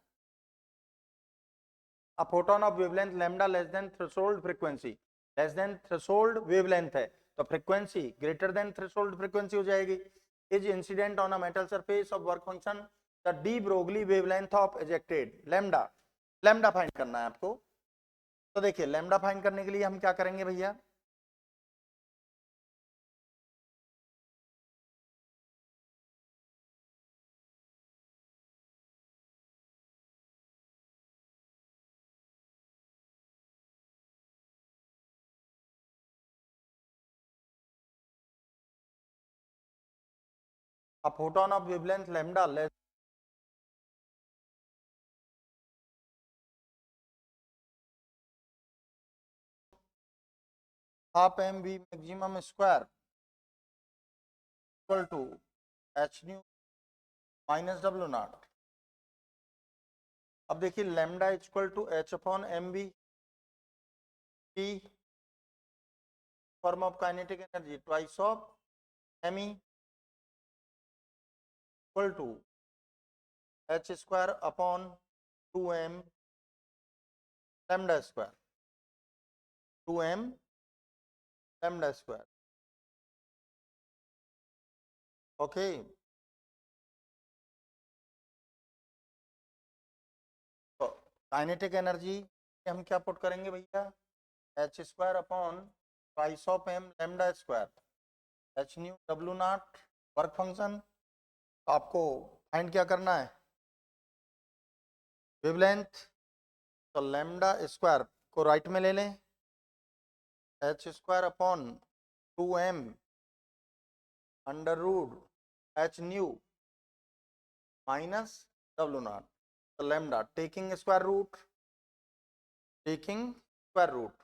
A photon of wavelength lambda less than threshold frequency. Less than threshold wavelength है तो frequency greater than threshold frequency हो जाएगी. Is incident on a metal surface of work function the de Broglie wavelength of ejected lambda. Lambda find करना है आपको. तो देखिए lambda find करने के लिए हम क्या करेंगे भैया, a photon of wavelength lambda less half mv maximum square equal to h nu minus w naught. अब देखिए lambda equal to H upon M V की form of kinetic energy twice of M E equal to H square upon 2m lambda square, 2m lambda square. Okay, तो kinetic energy हम क्या put करेंगे भैया, H square upon twice of M lambda square H nu W naught work function. आपको find क्या करना है, wavelength. तो लैम्डा स्क्वायर को राइट में ले लें, H square upon 2m under root H nu minus W naught. तो lambda taking square root, taking square root,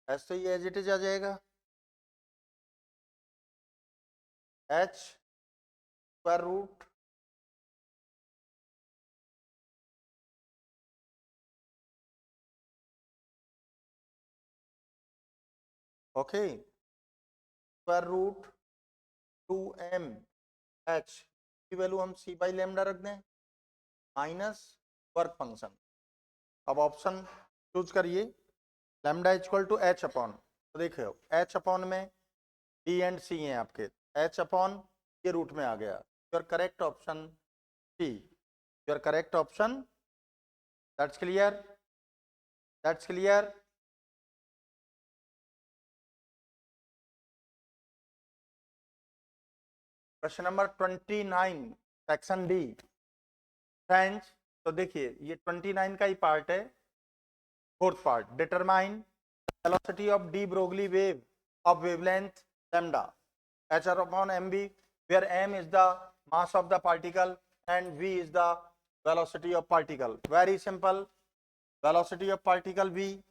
ऐसे ही एज इट इज आ जाएगा, H square root okay square root 2m H की वैल्यू हम c बाई लैम्डा रख दें minus work function. अब ऑप्शन चूज करिए, lambda equal to H upon, तो देखिए एच अपॉन में डी एंड सी हैं आपके, एच अपॉन ये रूट में आ गया. Your correct option C, your correct option. That's clear, that's clear. Question number 29 section D French. तो देखिए ये 29 का ही पार्ट है, fourth part. Determine velocity of de Broglie wave of wavelength lambda h upon mv, where m is the mass of the particle and v is the velocity of particle. Very simple. Velocity of particle v,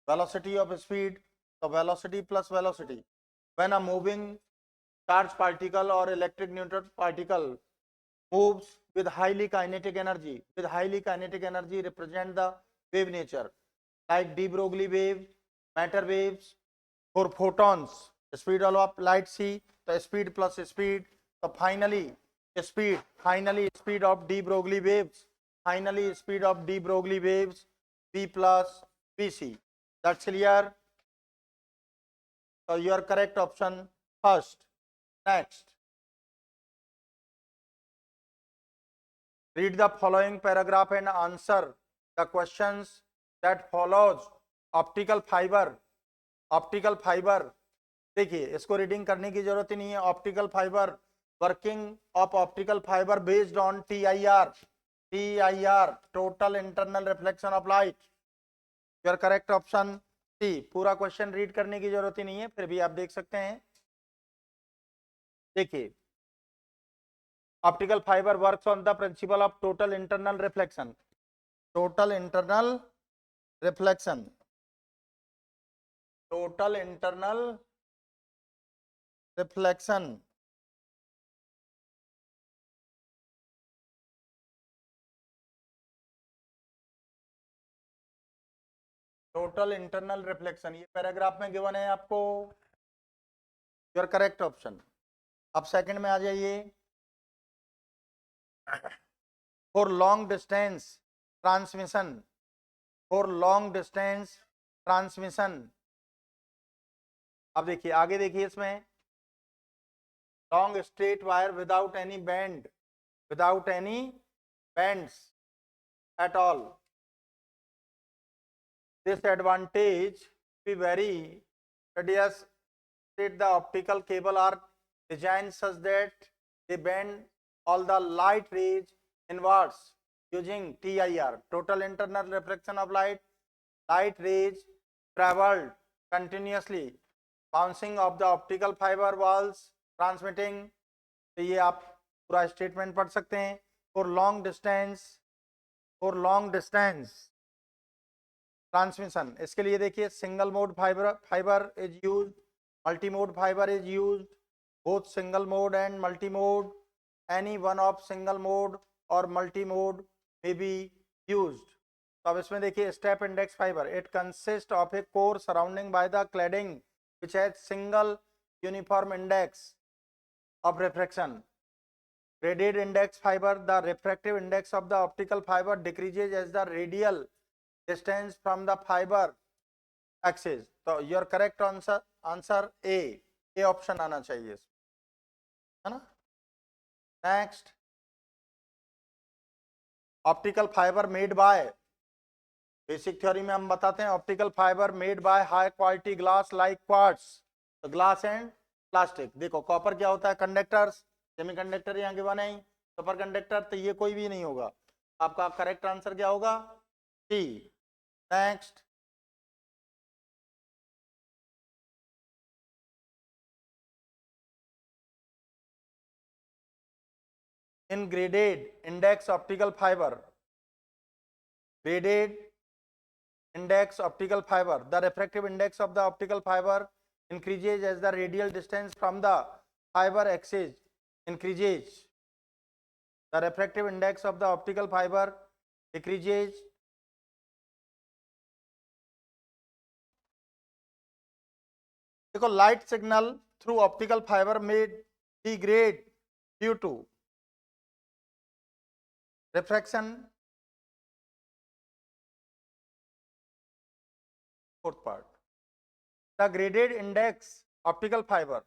velocity of speed, so velocity plus velocity. When a moving charged particle or electric neutral particle moves with highly kinetic energy, represent the wave nature like de Broglie wave, matter waves. For photons, speed of light c, the speed plus speed, so finally speed of de Broglie waves, v plus vc. That's clear. So your correct option first. Next, read the following paragraph and answer the questions that follows. Optical fiber देखिए इसको reading करने की जरूरत ही नहीं है। Optical fibre, working of optical fibre based on T I R, total internal reflection of light. Your correct option C. पूरा question read करने की जरूरत ही नहीं है, फिर भी आप देख सकते हैं। देखिए optical fibre works on the principle of total internal reflection. Total internal reflection, total internal reflection. Total internal reflection ये पैराग्राफ में गिवन है आपको। Your correct option. अब सेकंड में आ जाइए। For long distance transmission, for long distance transmission. अब देखिए आगे देखिए इसमें, long straight wire without any band, without any bands at all. This advantage be very tedious that the optical cable are designed such that they bend all the light rays inwards using TIR, total internal reflection of light. Light rays traveled continuously, bouncing off the optical fiber walls, transmitting। तो ये आप पूरा statement पढ़ सकते हैं। For long distance, for long distance transmission, इसके लिए देखिए single mode fibre is use, multi mode fibre is use, both single mode and multi mode, any one of single mode और multi mode may be used. तो अब इसमें देखिए step index fibre, it consist of a core surrounding by the cladding which has single uniform index of refraction. Graded index fiber, the refractive index of the optical fiber decreases as the radial distance from the fiber axis। तो your correct answer, answer A option आना चाहिए, है ना। Next, optical fibre made by, basic theory में हम बताते हैं optical fibre made by high quality glass like quartz, तो ग्लास एंड प्लास्टिक। देखो कॉपर क्या होता है, कंडक्टर्स, सेमीकंडक्टर यहाँ के बने, सुपर कंडक्टर, तो ये कोई भी नहीं होगा। आपका करेक्ट आंसर क्या होगा, C. Next, in graded index optical fiber, graded index optical fiber, the refractive index of the optical fiber increases as the radial distance from the fiber axis increases। The refractive index of the optical fiber decreases देखो light signal through optical fibre में degrade due to refraction. Fourth part, the graded index optical fibre,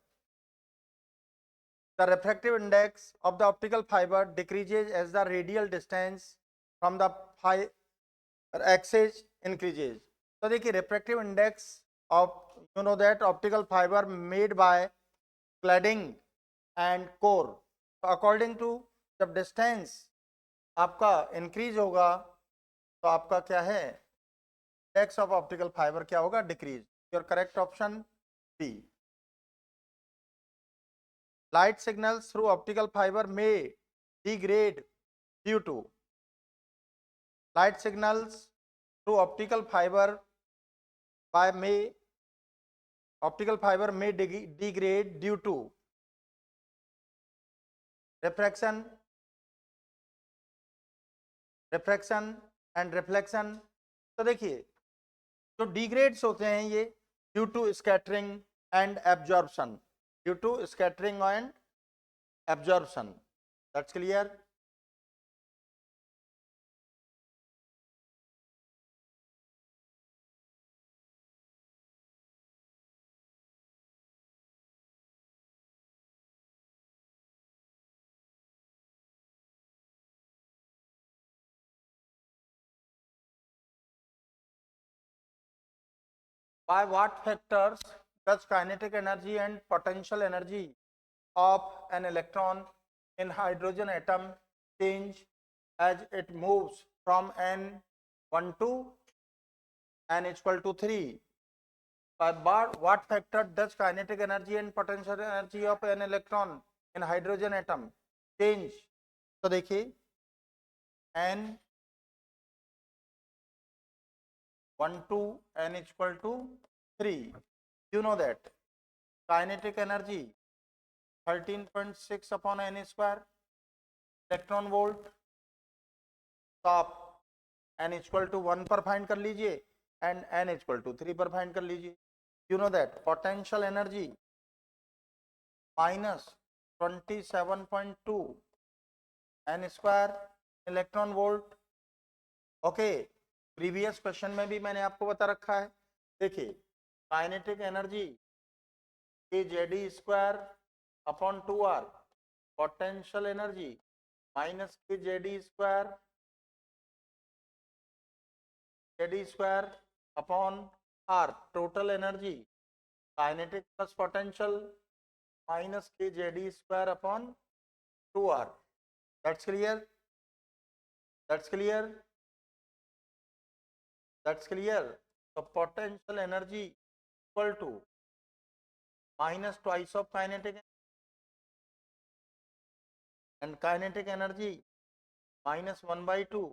the refractive index of the optical fiber decreases as the radial distance from the fiber axis increases। तो देखिए refractive index of, you know that optical fiber made by cladding and core, तो according to जब distance आपका increase होगा तो आपका क्या है, index of optical fiber क्या होगा, decrease। your correct option B। Light signals through optical fiber may degrade due to, light signals through optical fiber by may, optical fiber may degrade due to refraction, refraction and reflection। तो देखिए जो degrades होते हैं ये due to scattering and absorption, due to scattering and absorption. That's clear. By what factors does kinetic energy and potential energy of an electron in hydrogen atom change as it moves from n1 to n equal to 3? By what factor does kinetic energy and potential energy of an electron in hydrogen atom change? तो देखिए n 1 to n equal to 3. You know that kinetic energy 13.6 upon n square electron volt. तो आप n equal to 1 पर find कर लीजिए and n equal to 3 पर find कर लीजिए. You know that potential energy minus 27.2 n square electron volt. Okay, previous question में भी मैंने आपको बता रखा है. देखिए kinetic energy K ZE square upon 2r, potential energy minus K ZE square upon r, total energy kinetic plus potential minus K ZE square upon 2r. That's clear. तो potential energy equal to minus twice of kinetic and kinetic energy minus 1/2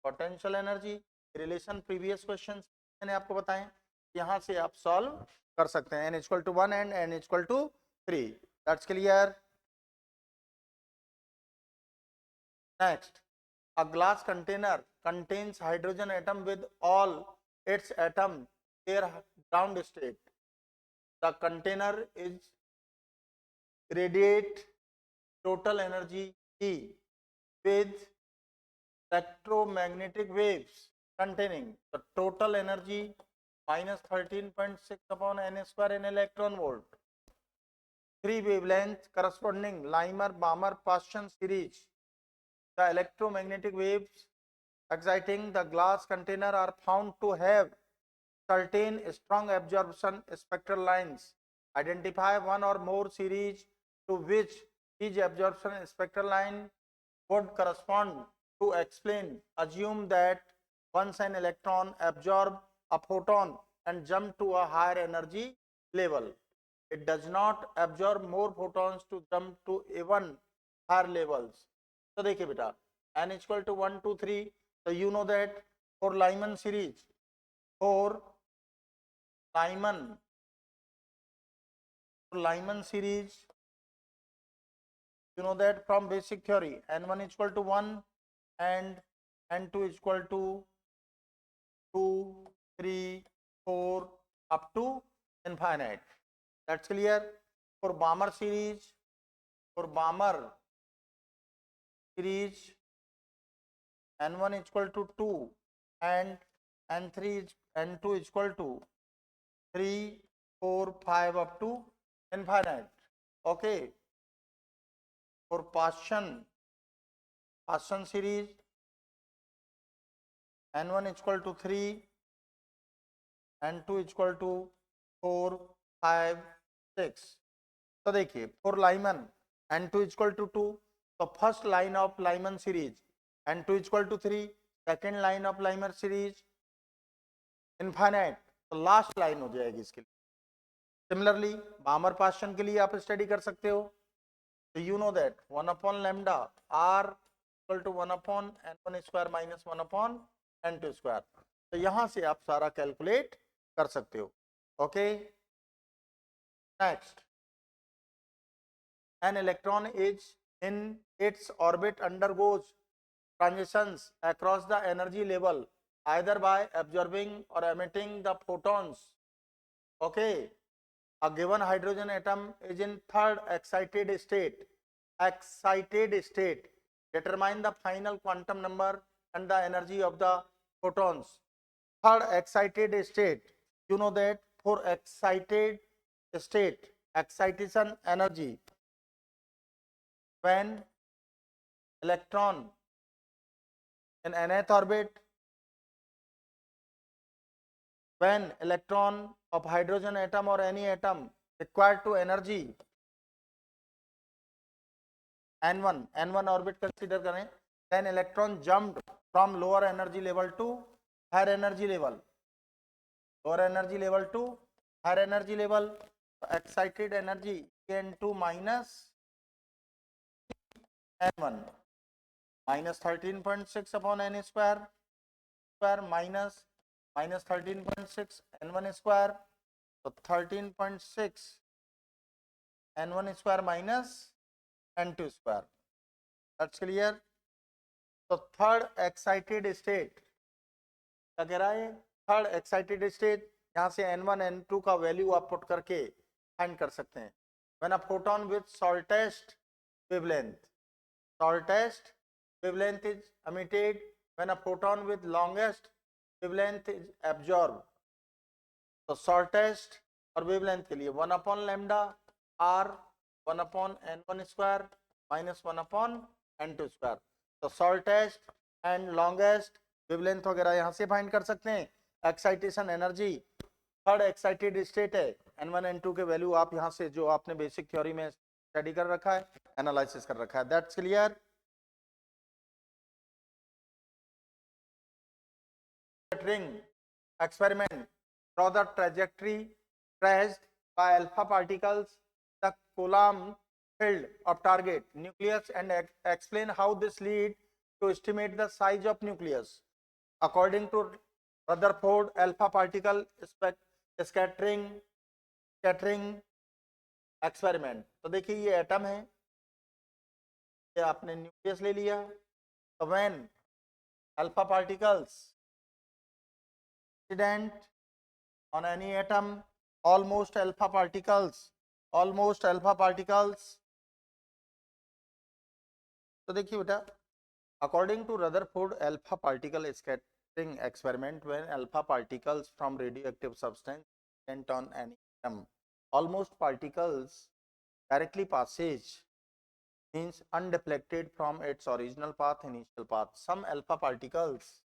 potential energy. Relation previous question मैंने आपको बताएं, यहां से आप solve कर सकते हैं. n equal to 1 and n equal to 3. That's clear. Next, a glass container contains hydrogen atom with all its atom their ground state. The container is radiate total energy E with electromagnetic waves containing the total energy minus 13.6 upon n square in electron volt. 3 wavelengths corresponding Lymer-Balmer-Paschen series. The electromagnetic waves exciting the glass container are found to have certain strong absorption spectral lines. Identify one or more series to which each absorption spectral line would correspond to explain. Assume that once an electron absorbs a photon and jump to a higher energy level, it does not absorb more photons to jump to even higher levels. तो देखिए बेटा n equal to 1 2 3. तो you know that for Lyman series, you know that from basic theory n1 equal to 1 and n2 equal to 2 3 4 up to infinite. That's clear. For Balmer series n1 equal to 2 and n2 equal to 3 4 5 up to infinite. Okay, for Paschen series n1 equal to 3 n2 equal to 4 5 6. तो देखिए for Lyman n2 equal to 2, तो first line of Lyman series n2 equal to 3, second line of Lyman series infinite, तो last line हो जाएगी इसके लिए. Similarly बामर Paschen के लिए आप स्टडी कर सकते हो. तो you know that 1 upon lambda r equal to 1 upon n1 square minus 1 upon n2 square. तो यहां से आप सारा कैलकुलेट कर सकते हो. Okay, next, an electron is in its orbit undergoes transitions across the energy level either by absorbing or emitting the photons. Okay, a given hydrogen atom is in third excited state. Determine the final quantum number and the energy of the photons. Third excited state, you know that for excited state, excitation energy, when electron in nth orbit, when electron of hydrogen atom or any atom required to energy n1 orbit consider करें, then electron jumped from lower energy level to higher energy level, to higher energy level. Excited energy n2 minus n1 minus 13.6 upon n square minus 13.6 n1 square, so 13.6 n1 square minus n2 square. That's clear. तो third excited state क्या कह रहा है, third excited state, यहाँ से n1 n2 का value आप put करके फाइंड कर सकते हैं. When a proton with shortest wavelength is emitted, when a proton with longest wavelength is absorbed. तो शॉर्टेस्ट और वेवलेंथ के लिए 1 upon lambda r 1 upon n1 square minus 1 upon n2 square. तो शॉर्टेस्ट एंड लॉन्गेस्ट वेवलेंथ वगैरह यहाँ से find कर सकते हैं. Excitation energy third excited state है, n1 n2 के वैल्यू आप यहाँ से जो आपने बेसिक थ्योरी में स्टडी कर रखा है, एनालिसिस कर रखा है. That's clear. ring experiment, draw the trajectory traced by alpha particles, the Coulomb field of target nucleus, and explain how this lead to estimate the size of nucleus. According to Rutherford alpha particle scattering experiment. तो देखिए ये atom है, ये आपने nucleus ले लिया. तो when alpha particles incident on any atom, almost alpha particles. तो देखिए बेटा, according to Rutherford alpha particle scattering experiment, when alpha particles from radioactive substance incident on any atom, almost particles directly passage means undeflected from its original path, initial path. Some alpha particles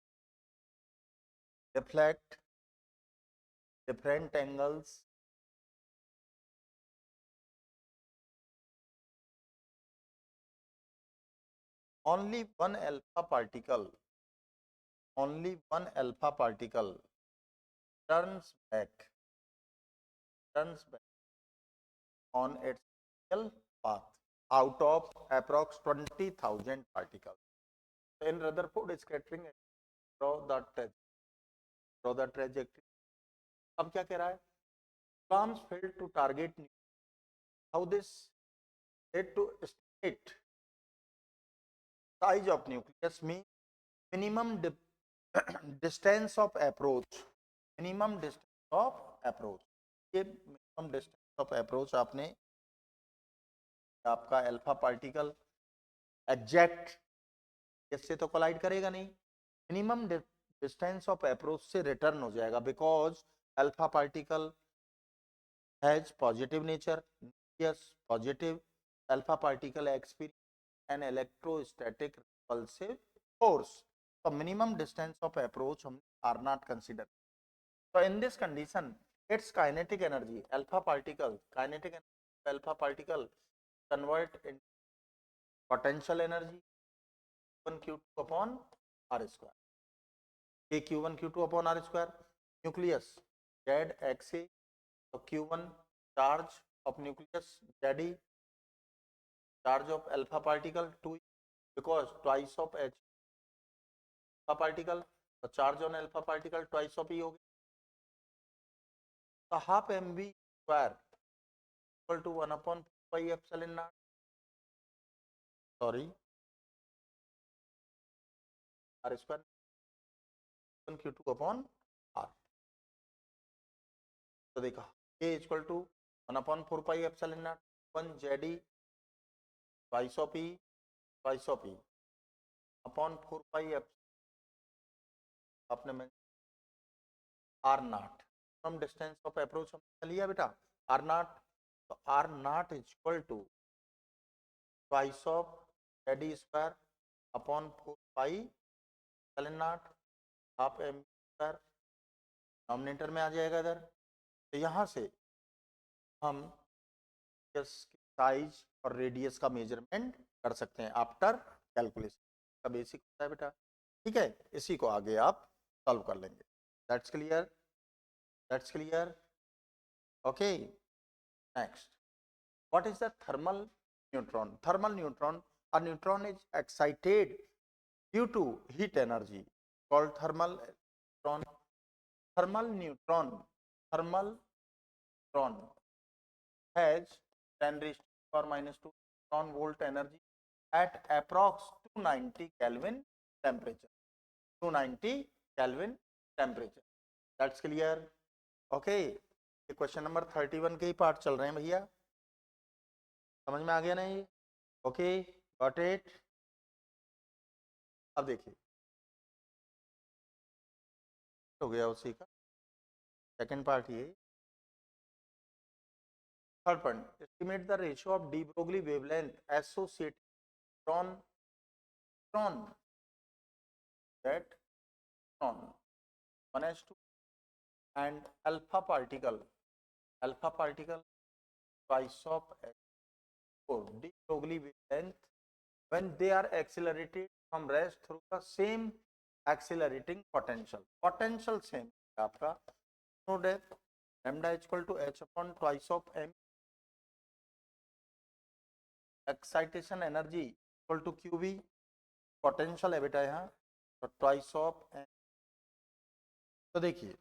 deflect different angles only one alpha particle turns back on its initial path out of approx 20,000 particles. In Rutherford scattering, draw the trajectory. अब क्या कह रहा है, Coulomb's field to target, how this led to estimate size of nucleus means minimum distance of approach. ये minimum distance of approach आपने आपका alpha particle exact इससे तो कोलाइड करेगा नहीं, मिनिमम डिस्टेंस ऑफ अप्रोच से रिटर्न हो जाएगा, because alpha particle has positive nature. Yes, positive alpha particle experience an electrostatic repulsive force. तो मिनिमम डिस्टेंस ऑफ अप्रोच हम आर नॉट कंसीडर. तो in this condition its kinetic energy alpha particle convert in potential energy Q1 Q2 upon R square. K Q1 Q2 upon R square. Nucleus ZXA, so Q1 charge of nucleus, ZE charge of alpha particle 2, because twice of H alpha particle, the charge on alpha particle twice of E हो गया. तो half mv square equal to 1 upon pi epsilon naught, sorry, R square Q2 upon R. तो देखा K equal to 1 upon 4 pi epsilon naught 1 ZE twice of E upon 4 pi आपने में R naught from distance of approach हमने लिया बेटा R naught. तो R naught is equal to twice of ZE square upon 4 pi epsilon naught half m square, denominator में आ जाएगा इधर तो यहाँ से हम साइज और रेडियस का मेजरमेंट कर सकते हैं आफ्टर कैलकुलेशन। का बेसिक होता है बेटा, ठीक है। इसी को आगे आप सॉल्व कर लेंगे। That's clear, that's clear, okay. Next, what is the thermal neutron? Thermal neutron, a neutron is excited due to heat energy called thermal neutron. Thermal neutron, thermal neutron has 10 raised to the power minus 2 electron volt energy at approx 290 Kelvin temperature. 290 Kelvin temperature. That's clear? Okay. ये question number 31 के ही part चल रहे हैं भैया, समझ में आ गया ना ये? Okay, got it. अब देखिए हो गया उसी का सेकंड पार्ट ये। Third point, estimate the ratio of de Broglie wavelength associated from that on 1s2 and alpha particle twice of h4 de Broglie wavelength when they are accelerated from rest through the same accelerating potential same आपका no depth lambda equal to h upon twice of m, excitation energy equal to qv, potential है बेटा यहाँ तो twice of m। तो देखिए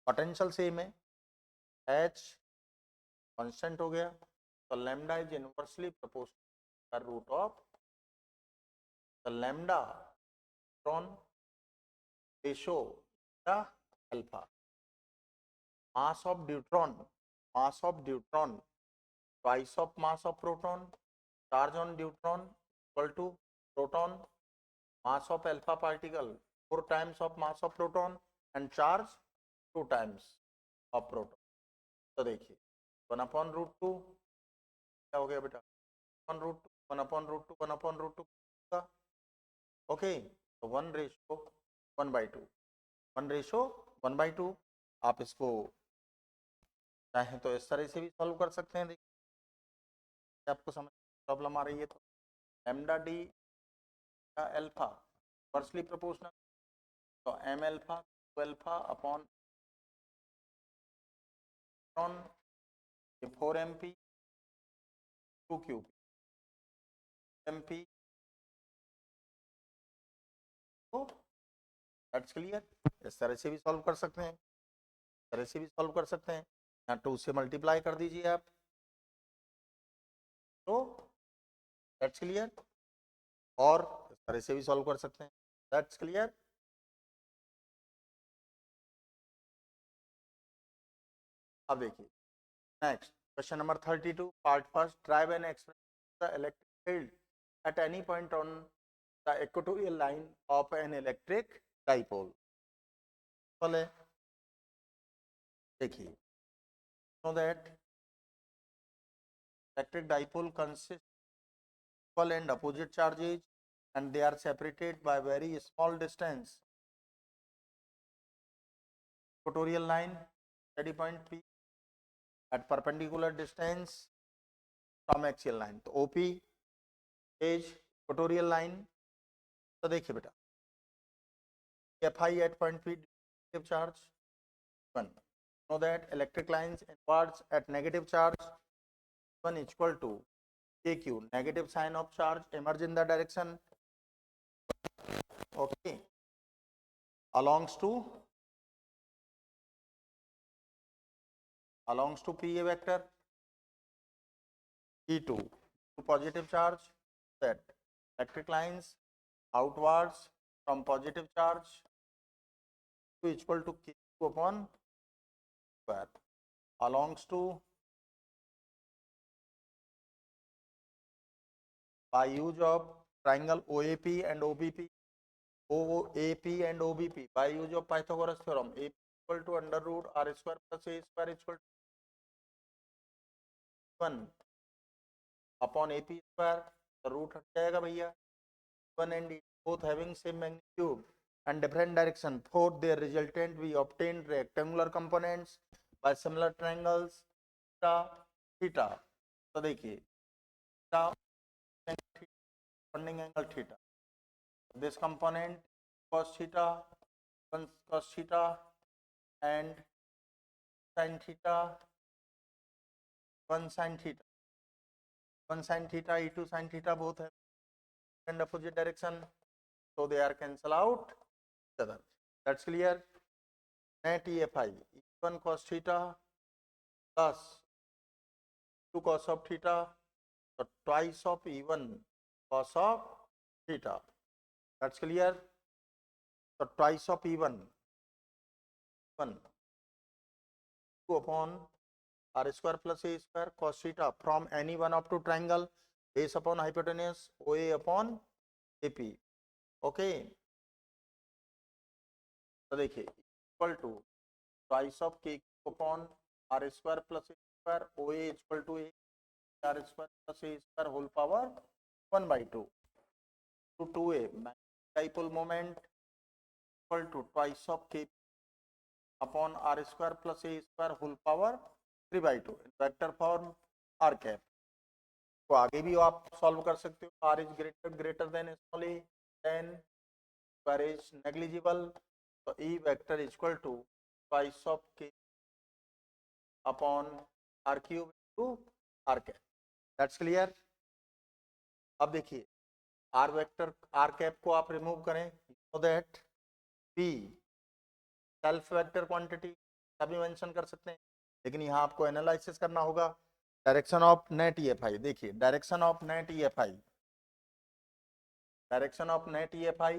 potential same है, h constant हो गया तो lambda is inversely proportional root of the lambda neutron ratio alpha. Mass of neutron twice of mass of proton, charge on neutron equal to proton, mass of alpha particle 4 times of mass of proton and charge 2 times of proton. तो देखिए 1/√2 क्या हो गया बेटा, 1/√2 1/√2 1/√2 का, okay. तो 1:1/2 1:1/2। आप इसको चाहें तो इस तरह से भी सॉल्व कर सकते हैं। देखिए आपको समझ प्रॉब्लम आ रही है तो लैम्डा डी का अल्फा इनवर्सली प्रोपोर्शनल तो m alpha 2 alpha upon 4 mp 2 cube mp। तो दैट्स क्लियर। इस तरह से भी सॉल्व कर सकते हैं, इस तरह से भी सॉल्व कर सकते हैं। यहाँ 2 से मल्टीप्लाई कर दीजिए आप, तो दैट्स क्लियर। और इस तरह से भी सॉल्व कर सकते हैं, दैट्स क्लियर। अब देखिए next question number 32 part first, drive and express the electric field at any point on the equatorial line of an electric dipole. बोले देखिए, know that electric dipole consists equal and opposite charges and they are separated by very small distance. Equatorial line steady point P at perpendicular distance from axial line, तो OP is equatorial line। तो देखिए बेटा Fi at point P negative charge 1, know that electric lines inwards at negative charge 1 is equal to KQ, negative sign of charge emerge in the direction, okay, belongs to PA vector E2 to positive charge, that electric lines outwards from positive charge is equal to Q upon square belongs to by use of triangle OAP and OBP, by use of Pythagoras theorem, A equal to under root R square plus A square is equal to 1 upon AP square, the root हट जाएगा भैया, 1 and both having same magnitude, and different direction. For their resultant, we obtained rectangular components by similar triangles theta. तो देखिए corresponding angle theta. This component cos theta, cos theta, and sin theta, 1 sin theta, 1 sin theta, e2 sin theta, both have and opposite direction, so they are cancel out each other. That's clear. Net EFI e1 cos theta plus 2 cos of theta, so twice of e1 cos of theta. That's clear. So twice of e1 1 2 upon r square plus a square cos theta from any one of two triangle base upon hypotenuse OA upon AP. Okay. तो देखिए equal to twice of K upon R square plus a square O A equal to a R square plus a square whole power 1/2 to 2a dipole moment equal to twice of k upon r square plus a square whole power 3/2 in vector form r cap. तो आगे भी आप solve कर सकते हो. r is greater than small a, then square is negligible. So E vector is equal to twice of k upon r cube into r cap. That's clear. अब देखिए r vector r cap को आप remove करें, so that p self vector quantity सभी mention कर सकते हैं, लेकिन यहाँ आपको एनालिसिस करना होगा. डायरेक्शन ऑफ नेट EFI देखिए, direction of net EFI, direction of net EFI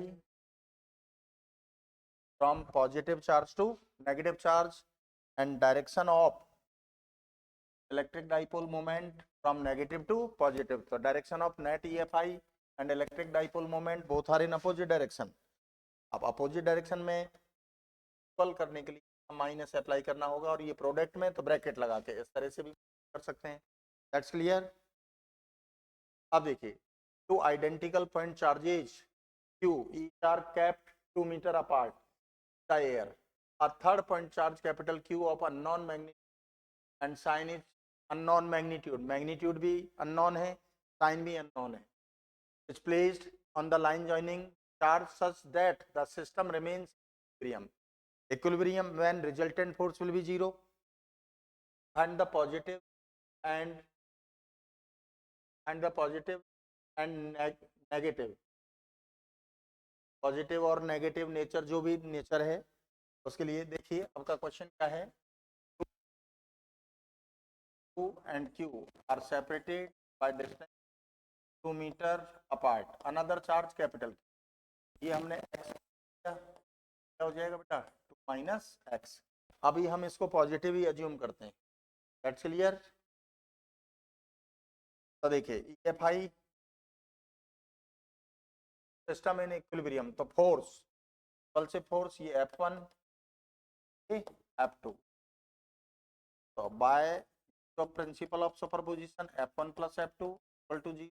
from positive charge to negative charge, and direction of electric dipole moment from negative to positive. So direction of net EFI and electric dipole moment both are in opposite direction. अब opposite direction में equal करने के लिए minus apply करना होगा, और ये product में तो ब्रैकेट लगा के इस तरह से भी कर सकते हैं. That's clear. अब देखिए two identical point charges Q each are kept 2 meter apart the air. A third point charge capital Q of unknown magnitude and sign is unknown magnitude. Magnitude भी unknown है, sign भी unknown है. It's placed on the line joining charge such that the system remains equilibrium. Equilibrium when resultant force will be 0, and the positive and negative, positive और negative nature जो भी nature है उसके लिए. देखिए आपका क्वेश्चन क्या है. Q and Q are separated by distance 2 meter apart. Another charge capital, ये हमने x क्या हो जाएगा बेटा 2 minus x. अभी हम इसको पॉजिटिव ही अज्यूम करते हैं. That's clear. तो देखिए EFI सिस्टम इन इक्विलिब्रियम, तो फोर्स से फोर्स ये F1 F2, तो बाय तो principle of superposition F1 plus F2 equal to 0.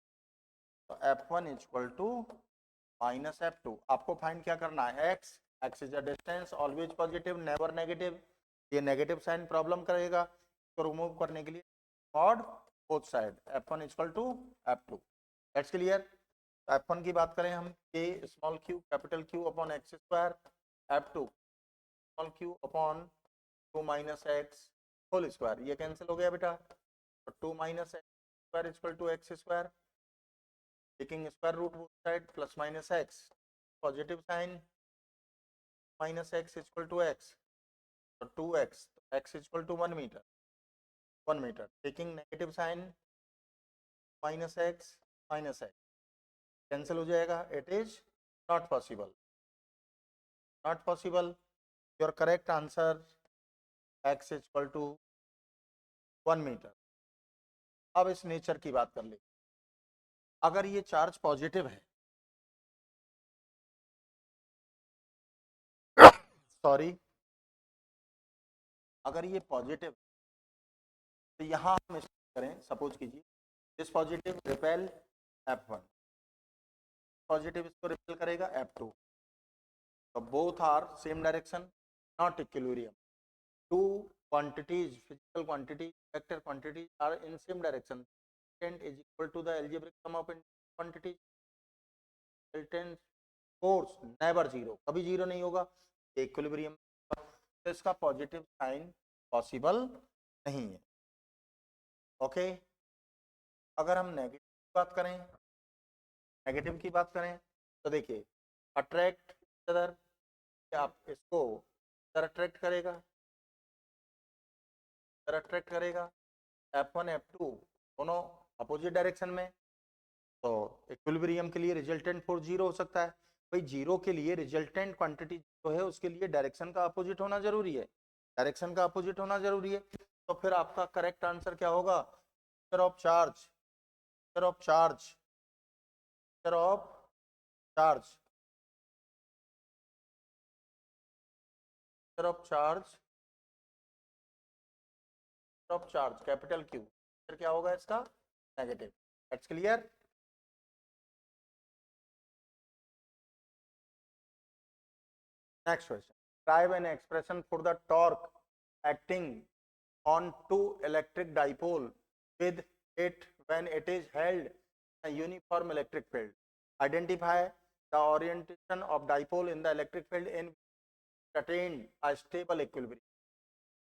तो F1 equal to minus F2. आपको फाइंड क्या करना है, x is a distance, always positive never negative. ये नेगेटिव साइन प्रॉब्लम करेगा, तो रिमूव करने के लिए mod both side F1 equal to F2. That's clear. F1 की बात करें हम, k small q capital Q upon x square, F2 small q upon 2 minus x whole square. ये कैंसिल हो गया बेटा, तो 2 minus x square equal to x square, taking square root both side plus minus x, positive sign minus x equal to x, तो 2x, x equal to 1 metre, 1 metre, taking negative sign minus x cancel हो जाएगा. It is not possible, not possible. Your correct answer x equal to 1 metre. अब इस nature की बात कर ले. अगर ये चार्ज पॉजिटिव है, सॉरी, अगर ये पॉजिटिव, तो यहां हम करें, सपोज कीजिए this positive repel F1, positive इसको रिपेल करेगा F2. So both are same direction, not equilibrium. Two quantities, physical quantities, vector quantities are in same direction. Resultant is equal to the algebraic sum of quantities. Resultant force never zero, कभी zero नहीं होगा, equilibrium, तो इसका positive sign possible नहीं है. Okay. अगर हम negative की बात करें तो देखिए, अट्रैक्ट इधर, आप इसको इधर अट्रैक्ट करेगा, अट्रैक्ट करेगा, F1 F2 दोनों अपोजिट डायरेक्शन में, तो इक्विलिब्रियम के लिए रिजल्टेंट फोर्स जीरो हो सकता है. भाई जीरो के लिए रिजल्टेंट क्वांटिटी जो है उसके लिए डायरेक्शन का अपोजिट होना जरूरी है, डायरेक्शन का अपोजिट होना जरूरी है. तो फिर आपका करेक्ट आंसर क्या होगा? Nature of charge, nature of charge, nature of charge, nature of charge, of charge capital Q, फिर क्या होगा इसका? Negative. That's clear. Next question. Describe an expression for the torque acting on two electric dipole with it when it is held in a uniform electric field. Identify the orientation of dipole in the electric field in attained a stable equilibrium.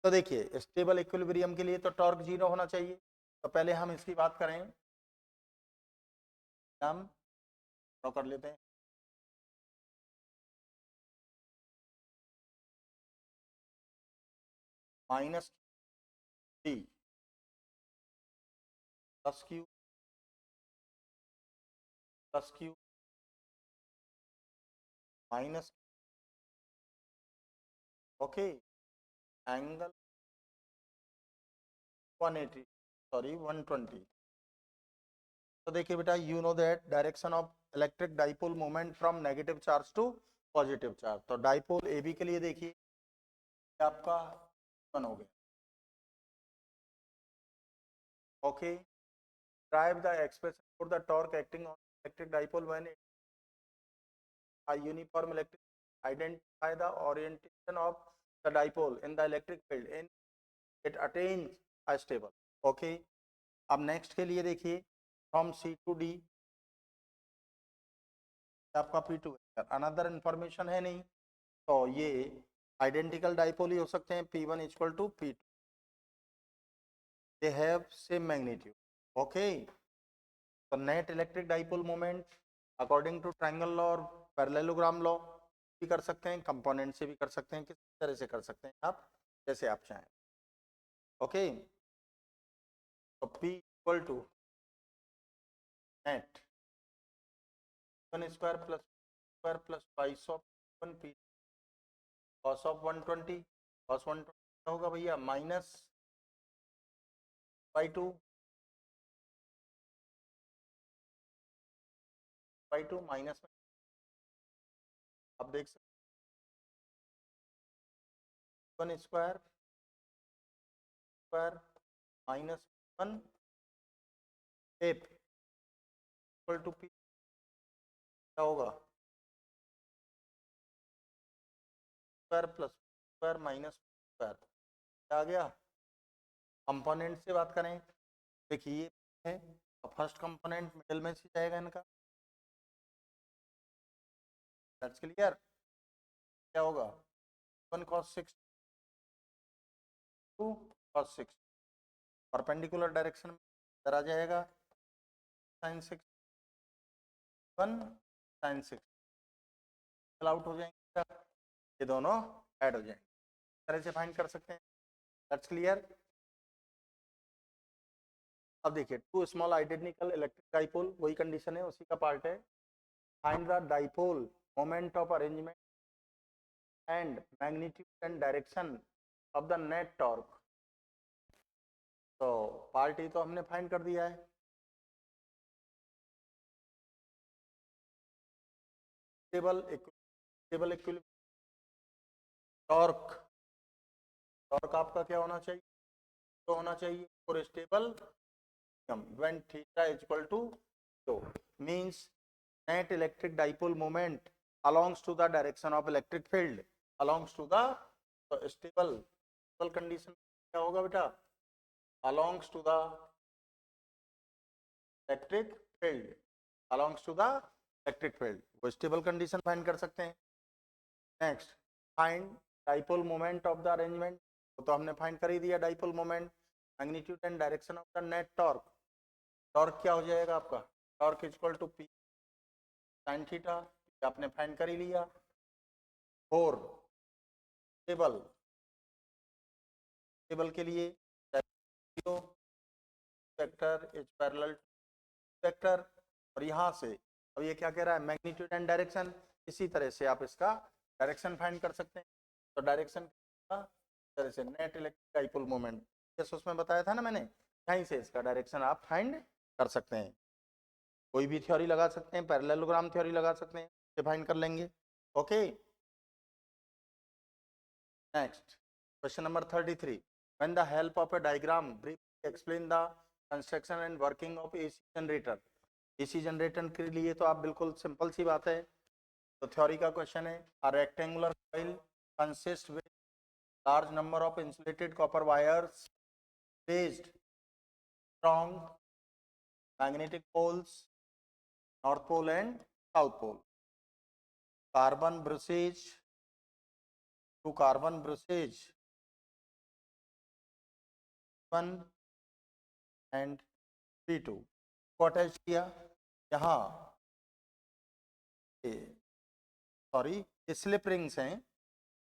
तो देखिए, stable equilibrium के लिए तो torque zero होना चाहिए. तो पहले हम इसकी बात करें, हम ड्रॉ कर लेते हैं. Minus T plus Q plus Q minus, okay, angle 180 sorry 120. तो देखिए बेटा, you know that direction of electric dipole movement from negative charge to positive charge. तो डाइपोल ए बी के लिए देखिए आपका वन हो गया. Okay. Drive the expression for the torque acting on electric dipole when a uniform electric. Identify the orientation of the dipole in the electric field in it attains a stable. Okay. अब next के लिए देखिए, from C to D आपका P2 है, another information है नहीं, तो ये आइडेंटिकल डाइपोल ही हो सकते हैं. P1 equal to P2, they have same magnitude. Okay. तो net electric dipole moment according to triangle law और पैरेललोग्राम लॉ भी कर सकते हैं, कंपोनेंट से भी कर सकते हैं, किस तरह से कर सकते हैं आप, जैसे आप चाहें. ओके. तो P equal to net 1 square plus पाइस of 1 P cos of 120, cos 120 होगा भैया माइनस बाई टू माइनस में. आप देख सकते 1 स्क्वायर माइनस 1 एप इक्वल टू P क्या होगा? Square plus square minus square. क्या आ गया? कंपोनेंट से बात करें, देखिए ये है, तो फर्स्ट कंपोनेंट मिडिल में से जाएगा इनका. That's clear. क्या होगा? 1 cos 6 2 cos 6, परपेंडिकुलर डायरेक्शन में इधर आ जाएगा sin 6 1 sin 6, आउट हो जाएंगे, ये दोनों ऐड हो जाएंगे. इस तरह से फाइंड कर सकते हैं. That's clear. अब देखिए, two small identical electric dipole, वही कंडीशन है, उसी का पार्ट है. Find the dipole moment of arrangement and magnitude and direction of the net torque. तो पार्ट ई तो हमने फाइंड कर दिया है. स्टेबल इक्विलिब्रियम टॉर्क, टॉर्क आपका क्या होना चाहिए? तो होना चाहिए for stable when theta is equal to 0 means net electric dipole moment alongs to the direction of electric field, alongs to the, तो stable condition क्या होगा बेटा, alongs to the electric field, alongs to the electric field, वो stable condition find कर सकते हैं. Next find dipole moment of the arrangement, तो हमने फाइंड कर ही दिया dipole moment. Magnitude and direction of the net torque, torque क्या हो जाएगा आपका, torque equal to P sine theta, आपने फाइंड कर ही लिया. 4 टेबल के लिए वेक्टर इज पैरेलल वेक्टर, और यहाँ से अब ये क्या कह रहा है, मैग्नीट्यूड एंड डायरेक्शन, इसी तरह से आप इसका डायरेक्शन फाइंड कर सकते हैं. तो डायरेक्शन तरह से नेट इलेक्ट्रिक डाइपोल मोमेंट, जैसे उसमें बताया था ना मैंने, यहीं से इसका डायरेक्शन आप फाइंड कर सकते हैं. कोई भी थ्योरी लगा सकते हैं, पैरेललोग्राम थ्योरी लगा सकते हैं, ये फाइंड कर लेंगे. Okay, next question number 33. When the help of a diagram briefly explain the construction and working of AC generator. AC generator के लिए तो आप बिल्कुल सिंपल सी बात है, तो थ्योरी का क्वेश्चन है. A rectangular coil consist with large number of insulated copper wires placed strong magnetic poles, north pole and south pole. Carbon brushage to carbon brushage 1 and P2 को अटैच किया. यहाँ sorry slip rings हैं,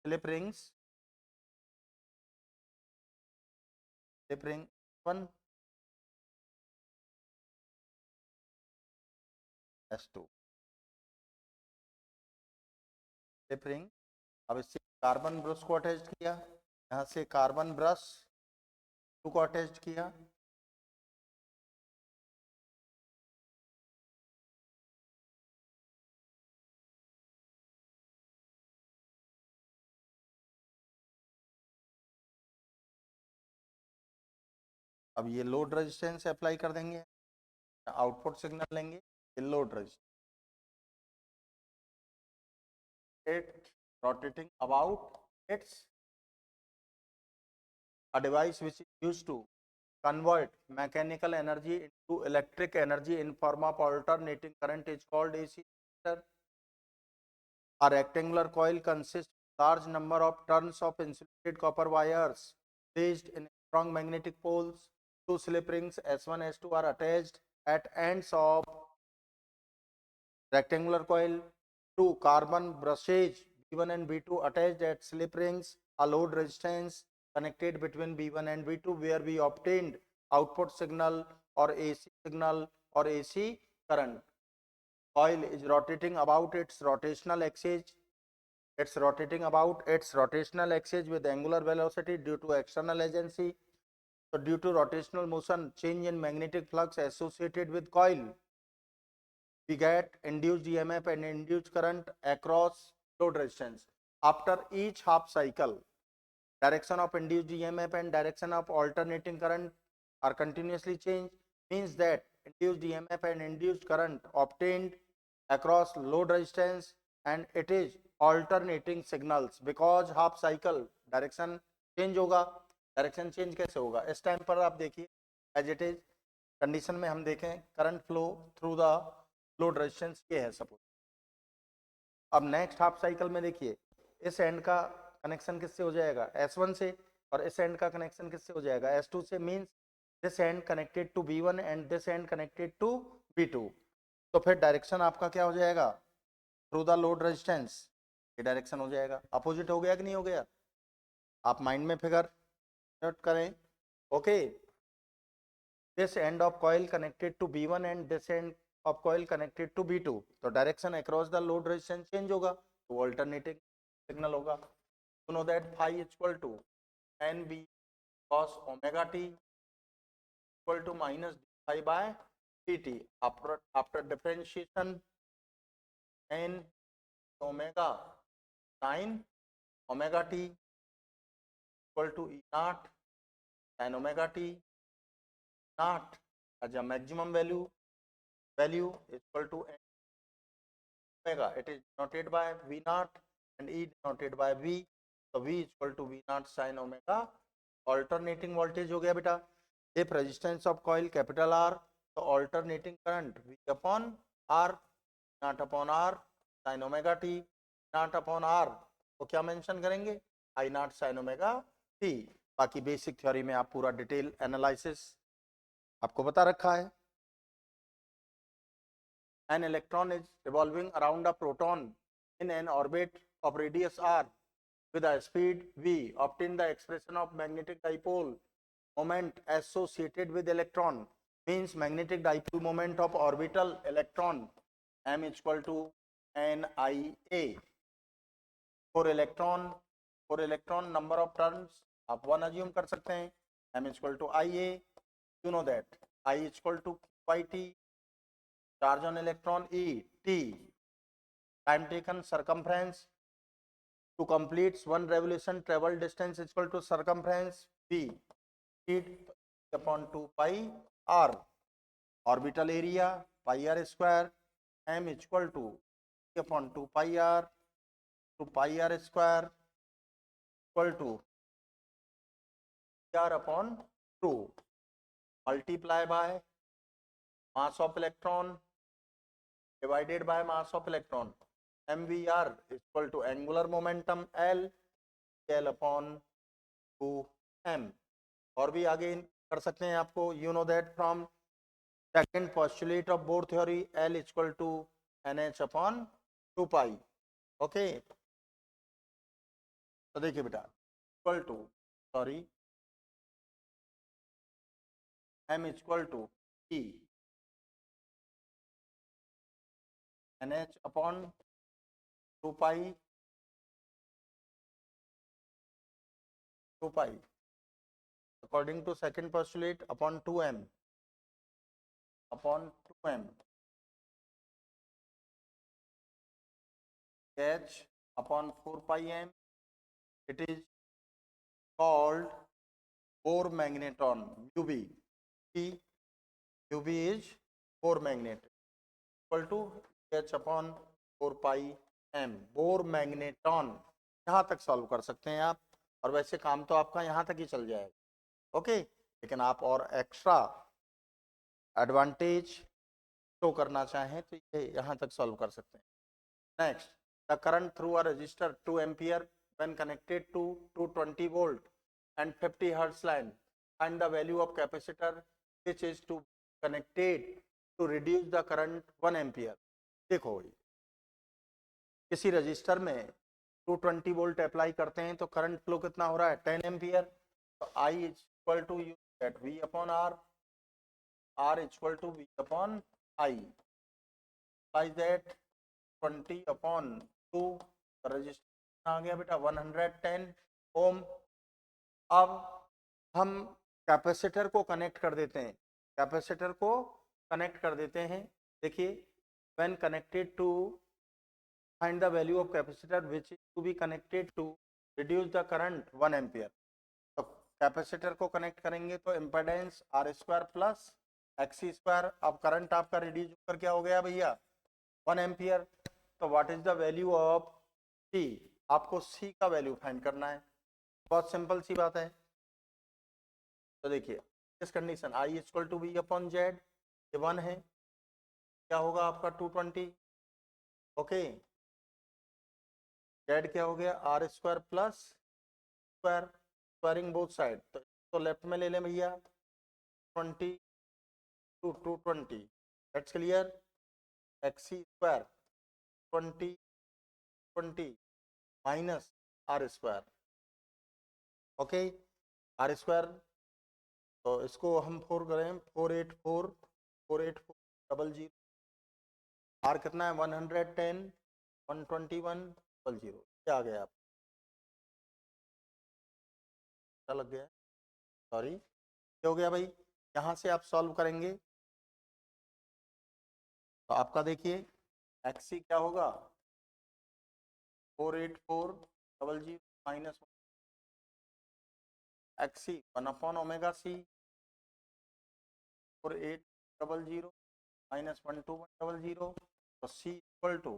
slip ring 1 S2 slip ring. अब इससे carbon brush को attach किया, यहाँ से कार्बन ब्रश 2 को अटैच किया. अब ये लोड रेजिस्टेंस अप्लाई कर देंगे, आउटपुट सिग्नल लेंगे, ये load resistance it rotating about its a device which is used to convert mechanical energy into electric energy in form of alternating current is called AC generator. A rectangular coil consists of large number of turns of insulated copper wires placed in strong magnetic poles. 2 slip rings S1 S2 are attached at ends of rectangular coil. 2 carbon brushes B1 and B2 attached at slip rings. A load resistance connected between B1 and B2 where we obtained output signal or AC signal or AC current. Coil is rotating about its rotational axis. It's rotating about its rotational axis with angular velocity due to external agency. So due to rotational motion, change in magnetic flux associated with coil, we get induced EMF and induced current across load resistance. After each half cycle, direction of induced EMF and direction of alternating current are continuously changed, means that induced EMF and induced current obtained across load resistance and it is alternating signals because half cycle direction change होगा. Direction change कैसे होगा, इस time पर आप देखिए as it is condition में हम देखें current flow through the load resistance ये है सपोज. अब नेक्स्ट हाफ साइकिल में देखिए इस एंड का कनेक्शन किससे हो जाएगा, S1 से, और इस एंड का कनेक्शन किससे हो जाएगा, S2 से. Means this end connected to B1 and this end connected to B2. तो फिर डायरेक्शन आपका क्या हो जाएगा, थ्रू द लोड रेजिस्टेंस ये डायरेक्शन हो जाएगा. अपोजिट हो गया कि नहीं हो गया, आप माइंड में फिगर नोट करें. Okay, this end of coil connected to B1 and this end of coil connected to B2, तो direction across the load resistance change होगा, तो अल्टरनेटिंग सिग्नल होगा. You know that phi is equal to NB cos omega t equal to minus phi by dt. After differentiation, n omega sin omega t equal to E naught sin omega t naught as a maximum value is equal to n omega, it is denoted by V naught and E denoted by V. So V is equal to V naught sin omega. Alternating voltage हो गया बेटा. If resistance of coil capital R, तो alternating current V upon R, naught upon R sin omega t, naught upon R को क्या mention करेंगे, I naught sin omega t. बाकी basic theory में आप पूरा डिटेल एनालिसिस आपको बता रखा है. An electron is revolving around a proton in an orbit of radius r with a speed v. Obtain the expression of magnetic dipole moment associated with electron. Means magnetic dipole moment of orbital electron m is equal to nia. For electron number of turns आप 1 assume कर सकते हैं. m is equal to ia. You know that I is equal to by t. Charge on electron E, T. Time taken, circumference. To complete one revolution, travel distance is equal to circumference V. Speed upon 2 pi r. Orbital area pi r square. M is equal to upon 2 pi r to pi r square equal to r upon 2 multiply by mass of electron divided by mass of electron. mvr is equal to angular momentum L upon 2m. और भी आगे कर सकते हैं आपको. You know that from second postulate of Bohr theory, L is equal to nh upon 2 pi. Okay. तो देखिए बेटा equal to m is equal to E nh upon 2 pi according to second postulate upon 2m h upon 4 pi m. It is called Bohr magneton. UB is Bohr magnet equal to h upon 4 pi m. Bohr magneton. यहाँ तक solve कर सकते हैं आप. और वैसे काम तो आपका यहाँ तक ही चल जाएगा. ओके. लेकिन आप और एक्स्ट्रा एडवांटेज शो करना चाहें तो ये यहाँ तक सॉल्व कर सकते हैं. Next, the current through a resistor 2 ampere when connected to 220 volt and 50 hertz line. Find the value of capacitor which is to connected to reduce the current 1 ampere. देखो किसी रजिस्टर में 220 वोल्ट अप्लाई करते हैं तो current flow कितना हो रहा है, 10 एम्पियर. तो I is equal to you that V upon R is equal to V upon I. Like that 20 upon 2 register आ गया बेटा 110 ओम. अब हम कैपेसिटर को कनेक्ट कर देते हैं. देखिए when connected to find the value of capacitor which is to be connected to reduce the current 1 ampere. तो कैपेसिटर को कनेक्ट करेंगे तो impedance R square plus XC square. अब करंट आपका रिड्यूस होकर क्या हो गया भैया 1 एम्पियर. तो what is the value of C. आपको सी का वैल्यू फाइंड करना है. बहुत सिंपल सी बात है. तो देखिए इस condition I equal to B upon Z, ये 1 है. क्या होगा आपका 220. ओके. जेड क्या हो गया R square plus square, squaring both side. तो लेफ्ट में ले लें भैया 20 to 220. That's clear. XC square 20 minus R square. Okay. R square तो इसको हम 4 करें 484 आर कितना है 110 121 00. क्या आ गया आप क्या लग गया सॉरी क्या हो गया भाई. यहाँ से आप सॉल्व करेंगे तो आपका देखिए एक्सी क्या होगा 484 minus XC 1 upon omega C 4800 minus 12100. तो सी इक्वल टू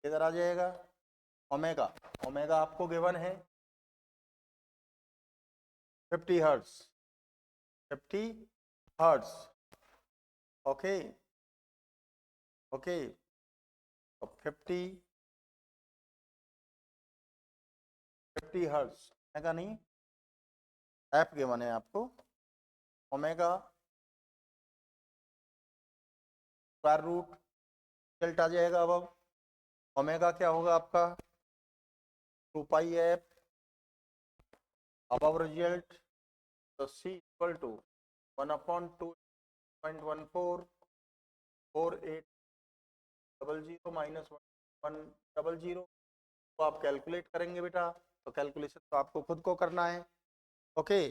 इधर आ जाएगा ओमेगा, ओमेगा आपको गिवन है 50 हर्ट्ज, 50 हर्ट्ज, ओके ओके, तो 50 हर्ट्ज, ओमेगा नहीं, एफ गिवन है आपको, ओमेगा स्क्वायर रूट रिजल्ट आ जाएगा। अब ओमेगा क्या होगा आपका 2 pi F above result, so C equal to 1 upon 2.144800 minus 100, तो आप कैलकुलेट करेंगे बेटा, तो कैलकुलेशन तो आपको खुद को करना है, ओके।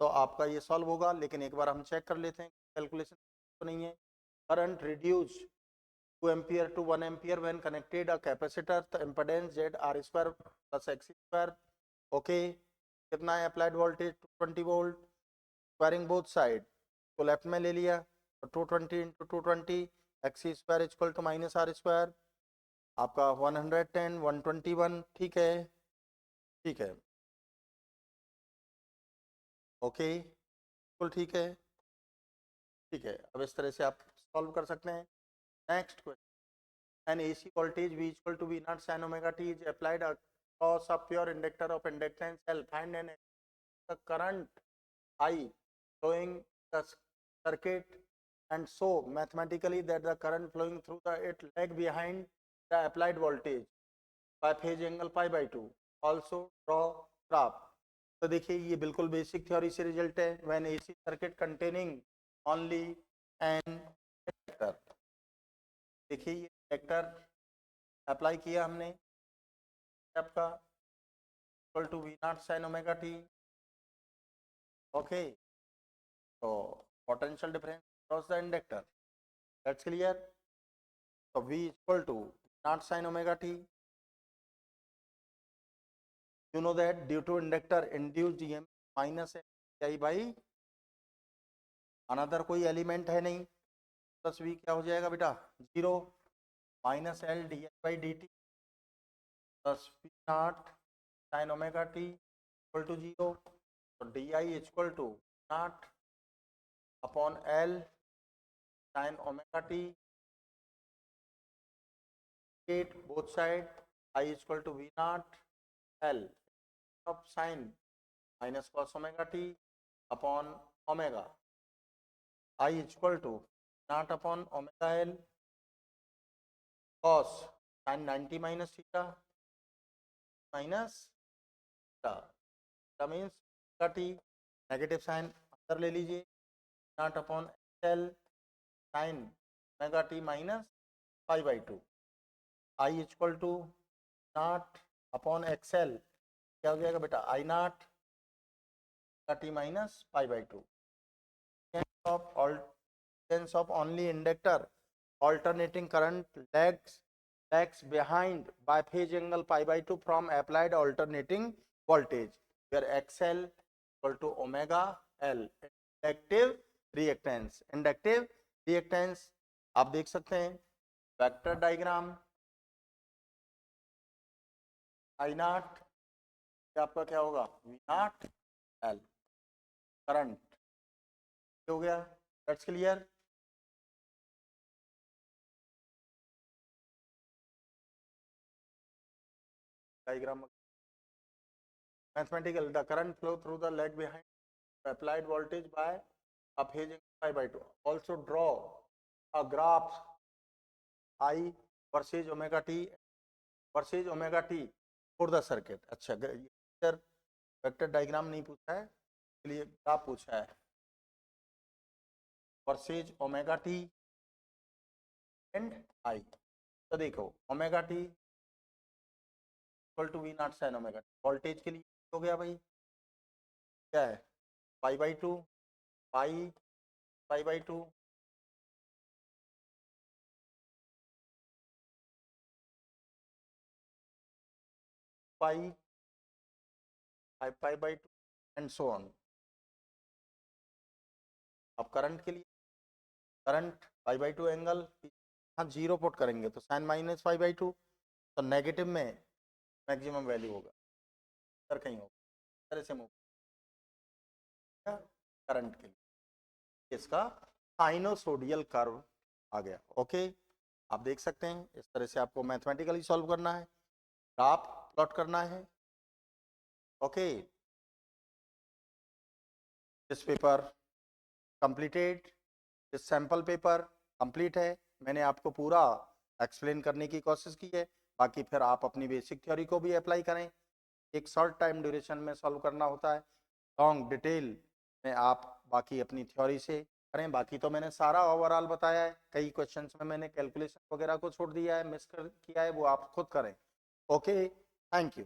तो आपका ये सॉल्व होगा, लेकिन एक बार हम चेक कर लेते हैं कैलकुलेशन तो नहीं है। Current reduce 2 ampere to 1 ampere when connected a capacitor, तो impedance Z R square plus X square, okay. कितना है applied voltage 220 volt, squaring both side, तो लेफ्ट में ले लिया, तो 220 into 220 X square equal to minus R square, आपका 110 121, ठीक है, ठीक है, ओके, बिल्कुल ठीक है, ठीक है। अब इस तरह से आप सॉल्व कर सकते हैं। Next question, N AC voltage V equal to V naught sin omega t is applied across a pure inductor of inductance L. Find an the current I flowing the circuit and show mathematically that the current flowing through the it lag behind the applied voltage by phase angle pi by 2. Also draw graph. तो देखिए ये बिल्कुल basic theory से result है। When AC circuit containing only an inductor, देखिए ये inductor apply किया हमने, आपका equal to V not sine omega T, okay. तो potential difference cross the inductor, that's clear. तो V equal to naught sine omega T, you know that due to inductor induced EMF minus I by another कोई element है नहीं, plus V क्या हो जाएगा बेटा 0 minus L D I by D T plus V not sine omega T equal to 0, तो D I equal to not upon L sine omega T, both side I equal to V not L of sin minus cos omega t upon omega, I equal to not upon omega L cos sin 90 minus theta minus theta, that means omega t negative sign अंदर ले लीजिए, not upon L sin omega t minus pi by 2, I equal to not upon XL, क्या हो जाएगा बेटा I not t minus pi by 2, of alternance of only inductor alternating current lags behind by phase angle pi by 2 from applied alternating voltage, where XL equal to omega L inductive reactance आप देख सकते हैं vector diagram I not, आपका क्या होगा V not L current हो गया, that's clear. Diagram mathematical, the current flow through the lag behind applied voltage by a phase angle pi by 2. Also draw a graph I versus omega t for the circuit. अच्छा vector diagram नहीं पूछा है, इसलिए graph पूछा है versus omega T and I. तो देखो omega T equal to V not sine omega T, voltage के लिए हो गया भाई, क्या है pi by two, pi pi by two pi pi pi by two and so on. अब करंट के लिए current pi by two angle हाँ जीरो पुट करेंगे तो sine minus pi by to, तो नेगेटिव में मैक्सिमम वैल्यू होगा, sir कहीं होगा, इस तरह से मूव करंट के लिए इसका साइनोसोडियल कर्व आ गया। ओके, आप देख सकते हैं इस तरह से आपको मैथमेटिकली सॉल्व करना है, ग्राफ प्लॉट करना है। Okay, this paper completed, this sample paper complete है। मैंने आपको पूरा एक्सप्लेन करने की कोशिश की है, बाकी फिर आप अपनी बेसिक थ्योरी को भी अप्लाई करें। एक शॉर्ट टाइम ड्यूरेशन में सॉल्व करना होता है, लॉन्ग डिटेल में आप बाकी अपनी थ्योरी से करें। बाकी तो मैंने सारा ओवरऑल बताया है, कई क्वेश्चंस में मैंने कैलकुलेशन वगैरह को छोड़ दिया है, मिस कर किया है, वो आप खुद करें। Okay, thank you.